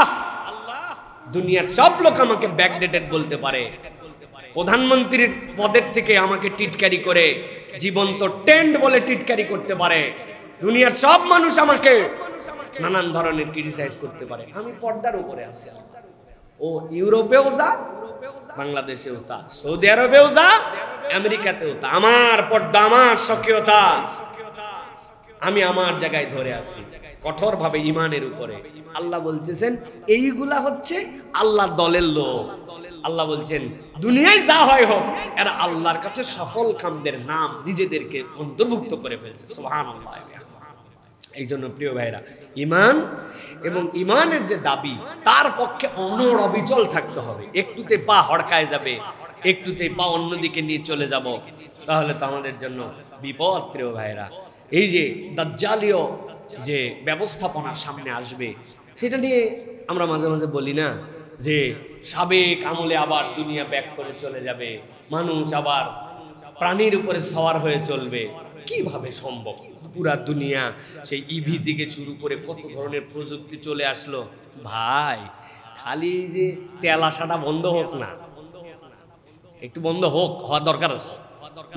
দুনিয়ার সব লোক আমাকে ব্যাকডেটেড বলতে পারে, প্রধানমন্ত্রীর পদের থেকে আমাকে টিটকারি করে জীবন্ত টেন্ট বলে টিটকারি করতে পারে, দুনিয়ার সব মানুষ আমাকে নানান ধরনের ক্রিটিসাইজ করতে পারে, আমি পর্দার উপরে আছি। ও ইউরোপেও যা, বাংলাদেশেও তা, সৌদি আরবেও যা, আমেরিকাতেও তা, আমার পর্দা, আমার স্বকীয়তা, আমি আমার জায়গায় ধরে আছি কঠোর ভাবে ইমানের উপরে। আল্লাহ বলতেছেন এইগুলা হচ্ছে আল্লাহর দলের লোক। আল্লাহ বলছেন দুনিয়ায় যা হয় হোক, এরা আল্লাহর কাছে সফল কামদের নাম নিজেদেরকে অন্তর্ভুক্ত করে ফেলছে। সুবহানাল্লাহ। এই জন্য প্রিয় ভাইরা, ইমান এবং ইমানের যে দাবি, তার পক্ষে অনড় অবিচল থাকতে হবে। একটুতে পা হড়কায় যাবে, একটুতে পা অন্যদিকে নিয়ে চলে যাব, তাহলে তো আমাদের জন্য বিপদ। প্রিয় ভাইরা, এই যে দাজ্জালীয় যে ব্যবস্থাপনার সামনে আসবে, সেটা নিয়ে আমরা মাঝে মাঝে বলি না যে সাবেক আমলে আবার দুনিয়া ব্যাক করে চলে যাবে, মানুষ আবার প্রাণীর উপরে সওয়ার হয়ে চলবে। কিভাবে সম্ভব? পুরা দুনিয়া সেই ইভি থেকে শুরু করে কত ধরনের প্রযুক্তি চলে আসলো ভাই। খালি যে তেল আসাটা বন্ধ হোক না, একটু বন্ধ হোক, হওয়া দরকার আছে।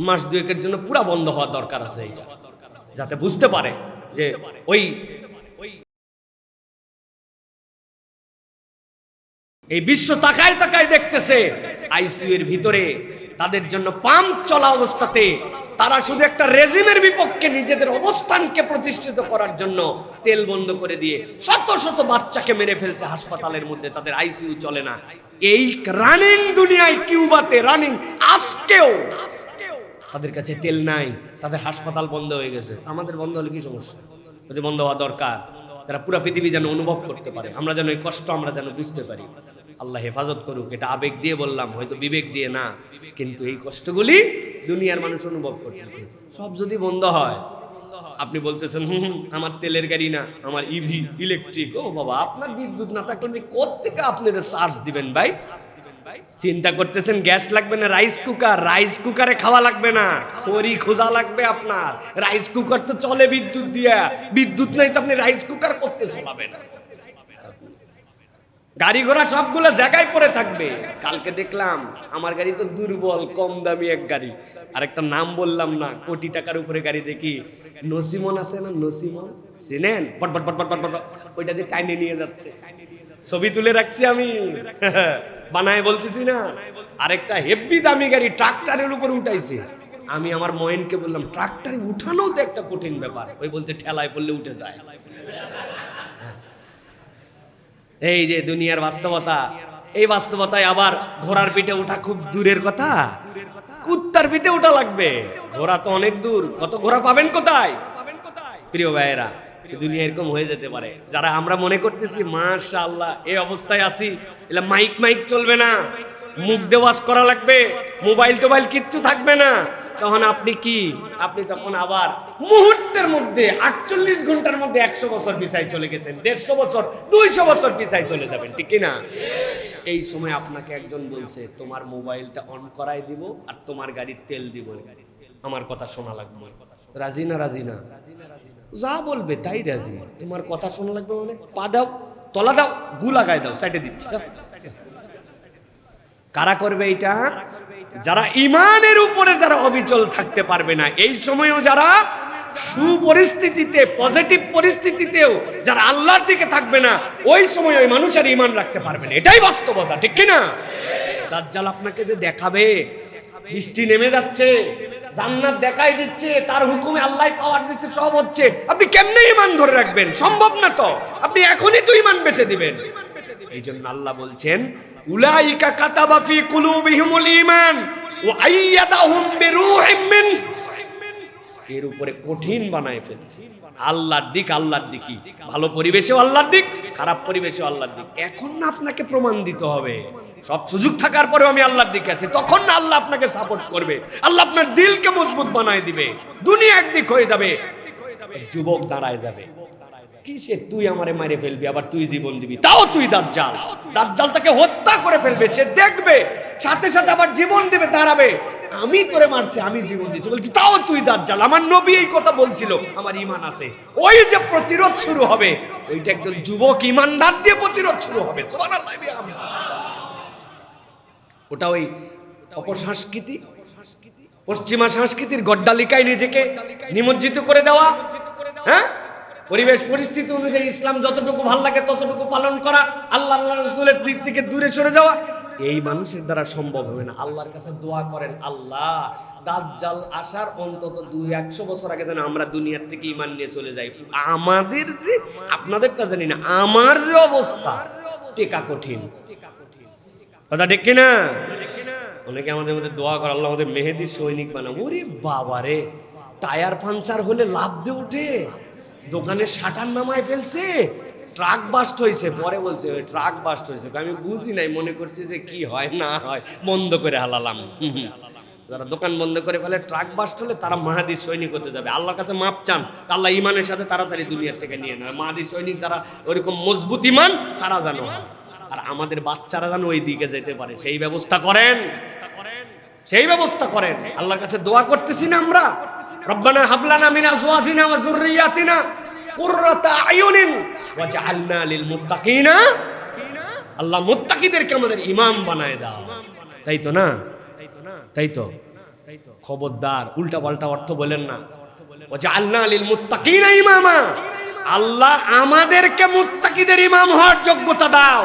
মাস দুয়েকের জন্য পুরা বন্ধ হওয়া দরকার আছে, এটা যাতে বুঝতে পারে যে ওই এই বিশ্ব তাকায় তাকায় দেখতেছে আইসিইউ এর ভিতরে তাদের জন্য পাম্প চলা অবস্থাতে তারা শুধু একটা রেজিমের বিপক্ষে নিজেদের অবস্থানকে প্রতিষ্ঠিত করার জন্য তেল বন্ধ করে দিয়ে শত শত বাচ্চাকে মেরে ফেলছে হাসপাতালের মধ্যে, তাদের আইসিইউ চলে না। এই রানিং দুনিয়ায় কিউবাতে রানিং আজকেও তাদের কাছে তেল নাই, তাদের হাসপাতাল বন্ধ হয়ে গেছে। আমাদের বন্ধ হলে কি সমস্যা? যদি বন্ধ হওয়া দরকার, যারা পুরো পৃথিবী যেন অনুভব করতে পারে, আমরা যেন এই কষ্ট আমরা যেন বুঝতে পারি। আল্লাহ হেফাজত করুক। এটা আবেগ দিয়ে বললাম, হয়তো বিবেক দিয়ে না, কিন্তু এই কষ্টগুলি দুনিয়ার মানুষ অনুভব করতেছে। সব যদি বন্ধ হয়, আপনি বলতেছেন আমার তেলের গাড়ি না, আমার ইভি ইলেকট্রিক। ও বাবা, আপনার বিদ্যুৎ না থাকলে কোত্থেকে আপনারা চার্জ দিবেন ভাই? চিন্তা করতেছেন গ্যাস লাগবে না রাইস কুকার, রাইস কুকারে খাওয়া লাগবে না, খড়ি খোঁজা লাগবে আপনার। রাইস কুকার তো চলে বিদ্যুৎ দিয়া, বিদ্যুৎ নাই তো আপনি রাইস কুকার করতে চলাবেন। গাড়ি ঘোড়া সবগুলো জায়গায় পড়ে থাকবে। কালকে দেখলাম আমার গাড়ি তো দুর্বল, কম দামি এক গাড়ি, আরেকটা নাম বললাম না, কোটি টাকার উপরে গাড়ি দেখি, নসিমন আছে না, নসিমন চিনেন, পট পট পট পট পট পট, ওইটা দিয়ে টাইনে নিয়ে যাচ্ছে, ছবি তুলে রাখছি আমি, বানায় বলতেছি না। আরেকটা হেভি দামি গাড়ি ট্রাক্টরের উপর উঠাইছে। আমি আমার ময়েনকে বললাম ট্রাক্টরে উঠানো তো একটা কঠিন ব্যাপার, ওই বলতে ঠেলায় পড়লে উঠে যায়। এই যে দুনিয়ার বাস্তবতা, এই বাস্তবতায় আবার ঘোড়ার পিঠে ওঠা খুব দূরের কথা, কুত্তার পিঠে ওঠা লাগবে। ঘোড়া তো অনেক দূর, কত ঘোড়া পাবেন কোথায়? প্রিয় ভাইয়েরা, দুনিয়া এরকম হয়ে যেতে পারে। যারা আমরা মনে করতেছি মাশাআল্লাহ এই অবস্থায় আছি, এলা মাইক মাইক চলবে না, মুখ দেওয়াজ করা লাগবে, মোবাইল টোবাইল কিচ্ছু থাকবে না, তখন আপনি কি, আপনি তখন আবার মুহূর্তের মধ্যে 48 ঘন্টার মধ্যে 100 বছর পিছায় চলে গেছেন, 150 বছর 200 বছর পিছায় চলে যাবেন, ঠিক কি না? এই সময় আপনাকে একজন বলছে তোমার মোবাইলটা অন করাই দিব আর তোমার গাড়ির তেল দিব, আমার কথা শোনা লাগবে, রাজি না? রাজি না? যা বলবে তাই রাজি। তোমার কথা শোনা লাগবে মানে পা দাও, তলা দাও, গু লাগাই দাও, সাইডে দিচ্ছি। কারা করবে এটা? যারা ইমানের উপরে যারা অবিচল থাকতে পারবে না, এই সময়ও যারা সুপরিস্থিতিতে, পজিটিভ পরিস্থিতিতেও যারা আল্লাহর দিকে থাকবে না, ওই সময় ওই মানুষের ইমান রাখতে পারবে না, এটাই বাস্তবতা, ঠিক কি না? দাজ্জাল আপনাকে যে দেখাবে বৃষ্টি নেমে যাচ্ছে, জান্নাত দেখাই দিচ্ছে, তার হুকুমে আল্লাহ পাওয়ার দিচ্ছে, সব হচ্ছে, আপনি কেমনে ঈমান ধরে রাখবেন? সম্ভব না তো, আপনি এখনই তো ঈমান বেচে দিবেন। এই জন্য আল্লাহ বলছেন উলাইকা কাতাবা ফি কুলুবিহিমুল ঈমান ওয়া আইয়াদাহুম বিরূহিম মিন, এর উপরে কঠিন বানায় ফেলছে। আল্লাহর দিক, আল্লাহর দিকই, ভালো পরিবেশেও আল্লাহর দিক, খারাপ পরিবেশেও আল্লাহর দিক। এখন না আপনাকে প্রমাণ দিতে হবে, সব সুযোগ থাকার পরেও আমি আল্লাহর দিকে আছি, তখন না আল্লাহ আপনাকে সাপোর্ট করবে, আল্লাহ আপনার দিলকে মজবুত বানায় দিবে। দুনিয়া একদিক হয়ে যাবে, যুবক দাঁড়ায় যাবে, কিসে তুই আমারে মারে ফেলবি, আবার তুই জীবন দিবি, তাও তুই দাজ্জাল। দাজ্জাল তাকে হত্যা করে ফেলবে, সে দেখবে, সাথে সাথে আবার জীবন দিবে, দাঁড়াবে, আমি তোরে মারছি, আমি জীবন দিচ্ছি, বলছি তাও তুই দাজ্জাল। আমার নবী এই কথা বলছিল, আমার ঈমান আছে। ওই যে প্রতিরোধ শুরু হবে, ওইটা একজন যুবক ঈমানদার দিয়ে প্রতিরোধ শুরু হবে। সুবহানাল্লাহ। ওটা ওই অপসংস্কৃতি, পশ্চিমা সংস্কৃতির গড্ডালিকায় নিজেকে নিমজ্জিত করে দেওয়া, হ্যাঁ, পরিবেশ পরিস্থিতি অনুযায়ী ইসলাম যতটুকু ভাল লাগে ততটুকু পালন করা, আল্লাহ রাসূলের দিক থেকে দূরে সরে যাওয়া, এই মানুষের দ্বারা সম্ভব হবে না। আল্লাহর কাছে দোয়া করেন, আল্লাহ দাজ্জাল আসার অন্তত 200 বছর আগে যেন আমরা দুনিয়ার থেকে ঈমান নিয়ে চলে যাই। আমাদের যে, আপনাদেরটা জানি না, আমার যে অবস্থা, টেকা কঠিন, কথা ঠিক কিনা? অনেকে আমাদের মধ্যে দোয়া করে আল্লাহ আমাদের মেহেদি সৈনিক বানাবো। ওরে বাবা রে, টায়ার পাঞ্চার হলে লাফ দিয়ে উঠে, দোকানের শাটার নামায় ফেলছে, ট্রাক বাস্ট হয়েছে, পরে বলছে ওই ট্রাক বাস্ট হয়েছে, আমি বুঝি নাই, মনে করছি যে কি হয় না হয়, বন্ধ করে হালালাম। যারা দোকান বন্ধ করে ফেলে, ট্রাক বাস্ট হলে তারা মাহাদি সৈনিক হতে যাবে, আল্লাহর কাছে মাপ চান, আল্লাহ ইমানের সাথে তাড়াতাড়ি দুনিয়ার থেকে নিয়ে নেয়। মাহাদি সৈনিক যারা ওইরকম মজবুত ইমান, তারা জানো, আর আমাদের বাচ্চারা যেন ওই দিকে যেতে পারে, সেই ব্যবস্থা করেন, সেই ব্যবস্থা করেন। আল্লাহর কাছে দোয়া করতেছি না আমরা, রব্বানা হাবলানা মিন আজওয়াজিনা ওয়া যুররিয়াতিনা কুররাতা আয়ুনিন ওয়াজআলনা লিল মুত্তাকিনা, আল্লাহ মুত্তাকিদেরকে আমাদের ইমাম বানায় দাও। তাই তো না? তাই তো। খবরদার উল্টা পাল্টা অর্থ বলেন না। ওয়াজআলনা লিল মুত্তাকিনা ইমামা, আল্লাহ আমাদেরকে মুত্তাকিদের ইমাম হওয়ার যোগ্যতা দাও।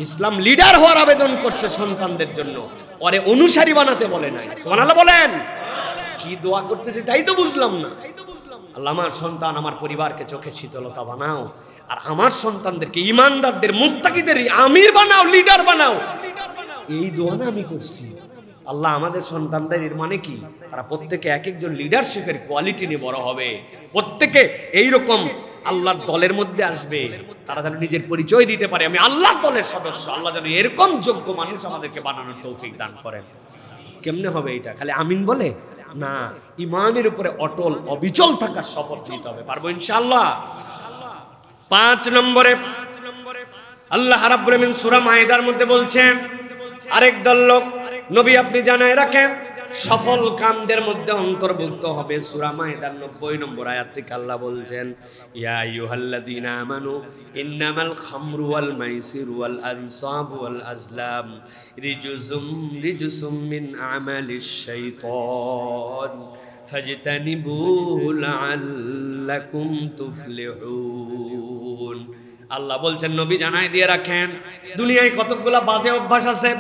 ইসলাম লিডার হওয়ার আবেদন করছে সন্তানদের জন্য, পরে অনুসারী বানাতে বলে নাই। সুবহানাল্লাহ বলেন। কি দোয়া করতেছি তাই তো বুঝলাম না। আল্লাহ আমার সন্তান, আমার পরিবারকে চোখের শীতলতা বানাও, আর আমার সন্তানদেরকে ইমানদারদের, মুত্তাকিদের আমির বানাও, লিডার বানাও। এই দোয়া না আমি করছি। আল্লাহ আমাদের সন্তানদের, এর মানে কি, তারা প্রত্যেকে এক একজন লিডারশিপের কোয়ালিটি নিয়ে বড় হবে, প্রত্যেকে এইরকম আল্লাহর দলের মধ্যে আসবে, তারা যেন নিজের পরিচয় দিতে পারে আমি আল্লাহর দলের সদস্য। আল্লাহ যেন এরকম যোগ্য মানুষ আমাদেরকে বানানোর তৌফিক দান করেন। কেমনে হবে এটা? খালি আমিন বলে না, ইমানের উপরে অটল অবিচল থাকার শপথ নিতে হবে। পারবো ইনশাআল্লাহ। 5 নম্বরে আল্লাহ রাব্বুল আলামিন সূরা মাইদার মধ্যে বলছেন আরেক দল লোক নবী আপনি জানায় রাখেন সফল কামদের মধ্যে অন্তর্ভুক্ত হবে। সূরা মায়েদার 90 নম্বর আয়াত থেকে আল্লাহ বলছেন, ইয়া আইয়ুহাল্লাযীনা আমানু ইন্নামাল খামরু ওয়াল মাইসিরু ওয়াল আনসাবু ওয়াল আজলাম রিজুসুম মিন আমালিশ শাইতান ফাজতানিবুহু লাআল্লাকুম তুফলিহুন। আল্লাহ বলছেন নবী জানাই দিয়ে রাখেন দুনিয়ায় কতগুলা বাজে অভ্যাস আছে,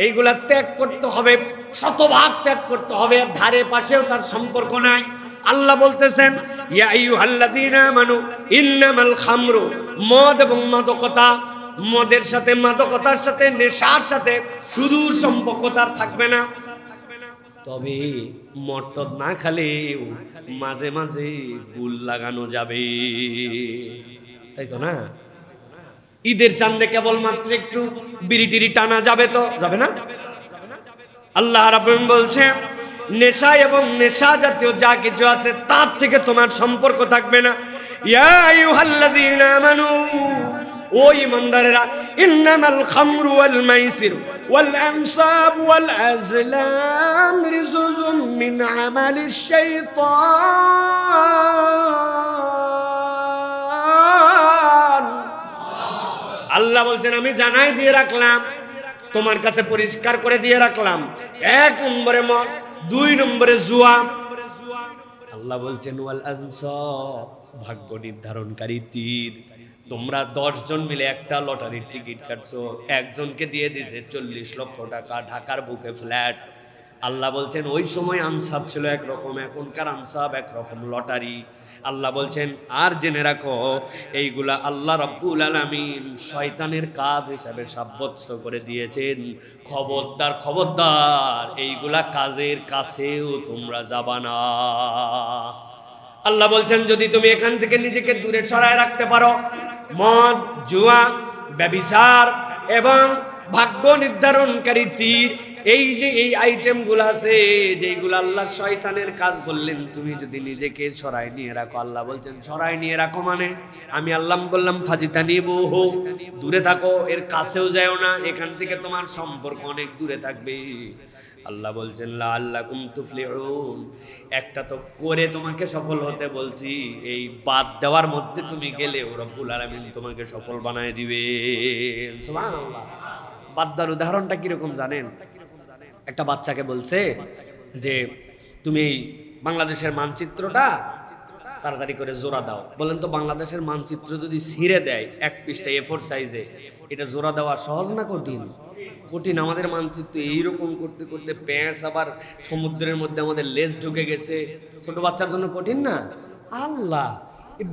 এইগুলা ত্যাগ করতে হবে, শতভাগ ত্যাগ করতে হবে, ধারে পাশেও তার সম্পর্ক নাই। আল্লাহ বলতেছেন ইয়া আইয়ুহাল্লাযীনা আমানু ইন্নামাল খামরু, মদ এবং মাদকতা, মদের সাথে মাদকতার সাথে নেশার সাথে শুধু সম্পর্ক তার থাকবে না, তবে মদ না খালেও মাঝে মাঝে গুল লাগানো যাবে, তাই তো না? ঈদের চাঁদে কেবলমাত্র একটু বিড়ি টিড়ি টানা যাবে তো যাবে না? আল্লাহ রাব্বুল আলামিন বলছেন নেশা এবং নেশা জাতীয় যা কিছু আছে তার থেকে তোমার সম্পর্ক থাকবে না। ইয়া আইয়ুহাল্লাযীনা আমানু, ও ঈমানদারেরা, ইন্নামাল খামরু ওয়াল মাইসির ওয়াল আনসাব ওয়াল আজলাম রিজুজুম মিন আমালিশ শাইতান। আল্লাহ বলছেন আমি জানাই দিয়ে রাখলাম, তোমার কাছে পরিষ্কার করে দিয়ে রাখলাম, 1 নম্বরে মদ, 2 নম্বরে জুয়া। আল্লাহ বলছেন ওয়াল আনসাব, ভাগ্য নির্ধারণকারী তীর। তোমরা 10 জন মিলে একটা লটারির টিকিট কাটছো, একজনকে দিয়ে দিয়েছে 40 লক্ষ টাকা, ঢাকার বুকে ফ্ল্যাট। আল্লাহ বলছেন ওই সময় আনসাব ছিল একরকম, এখনকার আনসাব একরকম, লটারি। আল্লাহ বলছেন আর জেনে রাখো এইগুলা আল্লাহ রাব্বুল আলামিন শয়তানের কাজ হিসাবে সাব্যস্ত করে দিয়েছেন। খবরদার খবরদার, এইগুলা কাজের কাছেও তোমরা যাবা না। আল্লাহ বলছেন যদি তুমি এখান থেকে নিজেকে দূরে সরায় রাখতে পারো, মদ, জুয়া, ব্যভিচার এবং ভাগ্য নির্ধারণকারী তীর, এই যে এই আইটেমগুলো আছে যেগুলো আল্লাহ শয়তানের কাজ বললেন, তুমি যদি নিজেকে সরায় নিয়ে রাখো, আল্লাহ বলছেন সরায় নিয়ে রাখো মানে আমি আল্লাহ বললাম ফাজিতানিবুহু, দূরে থাকো, এর কাছেও যাও না, এখান থেকে তোমার সম্পর্ক অনেক দূরে থাকবে। আল্লাহ বলছেন লাআল্লাকুম তুফলিহুন, একটা তো করে তোমাকে সফল হতে বলছি, এই বাদ দেওয়ার মধ্যে তুমি গেলে রব্বুল আলামিন তোমাকে সফল বানায় দিবেন। সুবহানাল্লাহ। বাদ দেওয়ার উদাহরণটা কিরকম জানেন? একটা বাচ্চাকে বলছে যে তুমি এই বাংলাদেশের মানচিত্রটা তাড়াতাড়ি করে জোড়া দাও। বলেন তো বাংলাদেশের মানচিত্র যদি ছিঁড়ে দেয় 1 পৃষ্ঠা A4 সাইজে, এটা জোড়া দেওয়া সহজ না কঠিন? কঠিন। আমাদের মানচিত্র এইরকম করতে করতে প্যাঁচ আবার সমুদ্রের মধ্যে আমাদের লেজ ঢুকে গেছে, ছোট বাচ্চার জন্য কঠিন না? আল্লাহ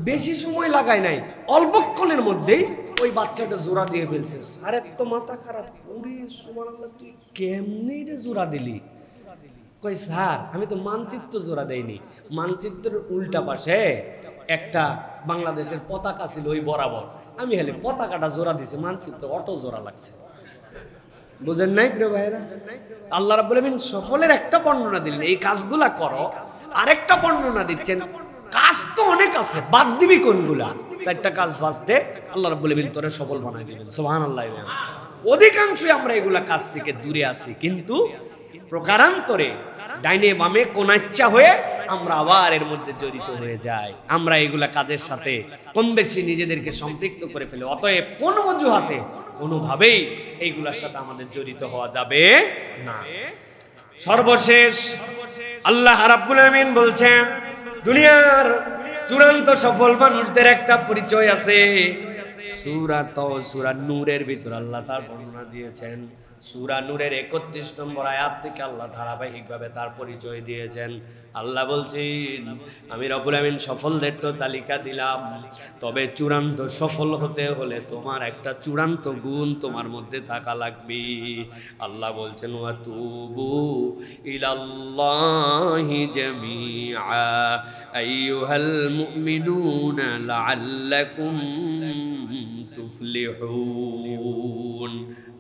বেশি সময় লাগায় নাই, অল্পক্ষণের মধ্যেই ওই বাচ্চাটা জোড়া দিয়ে ফেলছে। আরে তো মাথা খারাপ, ওরে সুবহানাল্লাহ, তুই কেমনে এটা জোড়া দিলি? কই স্যার আমি তো মানচিত্র জোড়া দেইনি, মানচিত্রের উল্টা পাশে একটা বাংলাদেশের পতাকা ছিল ওই বরাবর, আমি হেলে পতাকাটা জোড়া দিছি, মানচিত্র অটো জোড়া লাগছে। বুঝেন নাই প্রিয় ভাইরা? আল্লাহ রাব্বুল আলামিন সফলের একটা বর্ণনা দিলেন, এই কাজগুলা করো। আরেকটা বর্ণনা দিচ্ছেন কাজ তো অনেক আছে, বাদ দিবি কোনগুলা? 4টা কাজ বাঁচতে আল্লাহ রাব্বুল আলামিন তোরে সফল বানাই দিবেন। সুবহানাল্লাহ। অধিকাংশই আমরা এগুলা কাজ থেকে দূরে আছি, কিন্তু প্রকারান্তরে ডাইনে বামে কোনাচ্চা হয়ে আমরা আবার এর মধ্যে জড়িত হয়ে যাই। আমরা এগুলা কাজের সাথে কম বেশি নিজেদেরকে সম্পৃক্ত করে ফেলে। অতএব কোন অজুহাতে কোনোভাবেই এইগুলার সাথে আমাদের জড়িত হওয়া যাবে না। সর্বশেষ আল্লাহ রাব্বুল আলামিন বলছেন দুনিয়ার চূড়ান্ত সফল মানুষদের একটা পরিচয় আছে। সূরা নূরের ভিতর আল্লাহ তার বর্ণনা দিয়েছেন। সূরা নূরের 31 নম্বর আয়াত থেকে আল্লাহ ধারাবাহিকভাবে তার পরিচয় দিয়েছেন। আল্লাহ বলছেন আমি রব্বুল আমিন সফলদের তো তালিকা দিলাম, তবে চূড়ান্ত সফল হতে হলে তোমার একটা চূড়ান্ত গুণ তোমার মধ্যে থাকা লাগবে। আল্লাহ বলছেন ওয়াতুবু ইলাল্লাহি জামিআ আইয়ুহাল মুমিনুনা লাআল্লাকুম তুফলিহুন।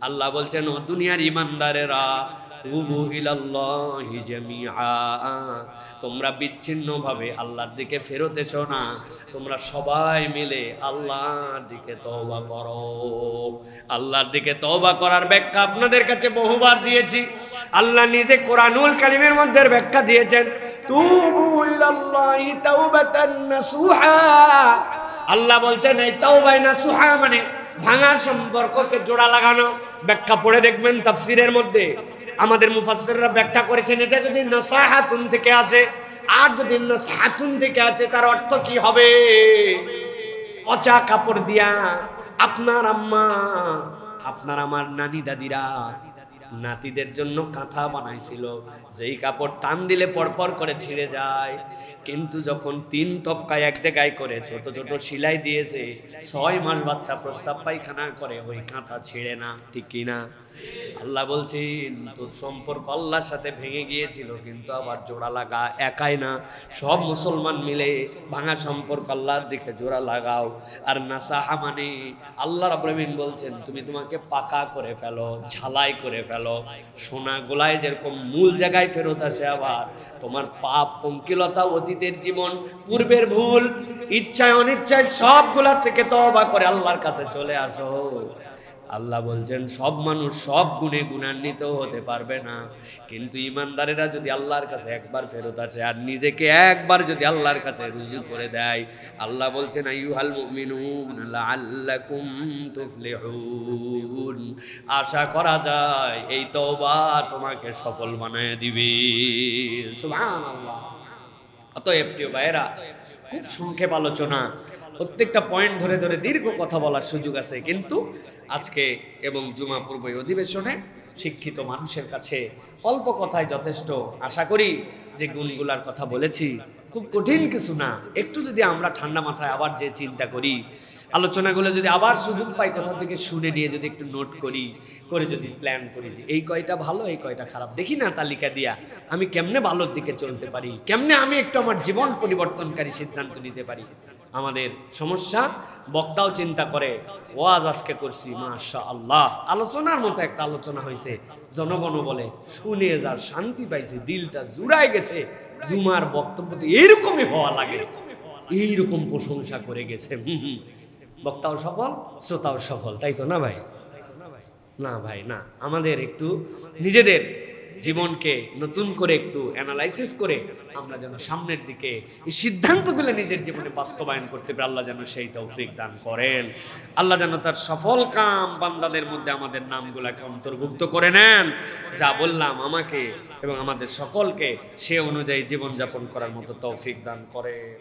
আল্লাহ বলছেন ও দুনিয়ার ইমানদারেরা তুবু ইলাল্লাহি জামিআ, তোমরা বিচ্ছিন্নভাবে আল্লাহর দিকে ফেরত এসো না, তোমরা সবাই মিলে আল্লাহর দিকে তওবা করো। আল্লাহর দিকে তওবা করার ব্যাখ্যা আপনাদের কাছে বহুবার দিয়েছি। আল্লাহ নিজে কোরআনুল কারীমের মধ্যে ব্যাখ্যা দিয়েছেন, তুবু ইলাল্লাহি তাওবাতান নাসুহা। আল্লাহ বলছেন এই তাওবায়ে নাসুহা মানে ভাঙা সম্পর্ককে জোড়া লাগানো। ব্যাখ্যা পড়ে দেখবেন তাফসীরের মধ্যে আমাদের মুফাসসিররা ব্যাখ্যা করেছেন, এটা যদি নাসাহাতুন থেকে আসে আর যদি নাসহাতুন থেকে আসে তার অর্থ কি হবে? পচা কাপড় দিয়া আপনার আম্মা, আপনার আমার নানি দাদিরা নাতিদের জন্য কাঁথা বানাইছিল, যেই কাপড় টান দিলে পরপর করে ছিঁড়ে যায়। কিন্তু যখন 3 তক্কায় এক জায়গায় করে ছোট ছোট সেলাই দিয়েছে, 6 মাস বাচ্চা প্রস্রাব পায়খানা করে, ওই কাঁথা ছিঁড়ে না, ঠিক কিনা? আল্লাহ বলছেন তোর সম্পর্ক আল্লাহর সাথে ভেঙে গিয়েছিল, কিন্তু আবার জোড়া লাগা। একাই না, সব মুসলমান মিলে ভাঙা সম্পর্ক আল্লাহর দিকে জোড়া লাগাও। আর নাসাহা মানে আল্লাহ রাব্বুল আলামিন বলছেন তুমি তোমাকে পাকা করে ফেলো, ঝালাই করে ফেলো। সোনা গোলায় যেরকম মূল জায়গায় ফেরত আসে, আবার তোমার পাপ পঙ্কিলতা, অতীতের জীবন, পূর্বের ভুল, ইচ্ছায় অনিচ্ছায় সবগুলা থেকে তওবা করে আল্লাহর কাছে চলে আসো। আল্লাহ বলছেন সব মানুষ সব গুণে গুণান্বিত হতে পারবে না, কিন্তু ইমানদারেরা যদি আল্লাহর কাছে একবার ফেরত আসে আর নিজেকে একবার যদি আল্লাহর কাছে রুজু করে দেয়, আল্লাহ বলছেন আইয়ুহাল মুমিনুন লাআল্লাকুম তুফলিহুন, আশা করা যায় এই তওবা তোমাকে সফল বানায় দিবে। সুবহানাল্লাহ। অতএব প্রিয় ভাইয়েরা, খুব সংক্ষেপ আলোচনা, প্রত্যেকটা পয়েন্ট ধরে ধরে দীর্ঘ কথা বলার সুযোগ আছে, কিন্তু আজকে এবং জুমা পূর্ব অধিবেশনে শিক্ষিত মানুষের কাছে অল্প কথায় যথেষ্ট। আশা করি যে গুণগুলার কথা বলেছি খুব কঠিন কিছু না। একটু যদি আমরা ঠান্ডা মাথায় আবার যে চিন্তা করি, আলোচনাগুলো যদি আবার সুযোগ পাই কোথা থেকে শুনে নিয়ে যদি একটু নোট করি, করে যদি প্ল্যান করি যে এই কয়টা ভালো এই কয়টা খারাপ, দেখি না তালিকা দিয়া আমি কেমনে ভালোর দিকে চলতে পারি, কেমনে আমি একটু আমার জীবন পরিবর্তনকারী সিদ্ধান্ত নিতে পারি। আমাদের সমস্যা বক্তাও চিন্তা করে, ওয়াজ আজকে করছি মাশাআল্লাহ, আলোচনার মতো একটা আলোচনা হয়েছে, জনগণ বলে শুনে যার শান্তি পাইছে, দিলটা জুড়ায় গেছে, জুমার বক্তব্য তো এরকমই হওয়া লাগে, এইরকম প্রশংসা করে গেছে। বক্তাও সফল, শ্রোতাও সফল, তাই তো না ভাই? না ভাই না, আমাদের একটু নিজেদের জীবনকে নতুন করে একটু অ্যানালাইসিস করে আমরা যেন সামনের দিকে এই সিদ্ধান্তগুলো নিজের জীবনে বাস্তবায়ন করতে পারি। আল্লাহ যেন সেই তৌফিক দান করেন। আল্লাহ যেন তার সফল কাম বান্দাদের মধ্যে আমাদের নামগুলাকে অন্তর্ভুক্ত করে নেন। যা বললাম আমাকে এবং আমাদের সকলকে সে অনুযায়ী জীবনযাপন করার মতো তৌফিক দান করেন।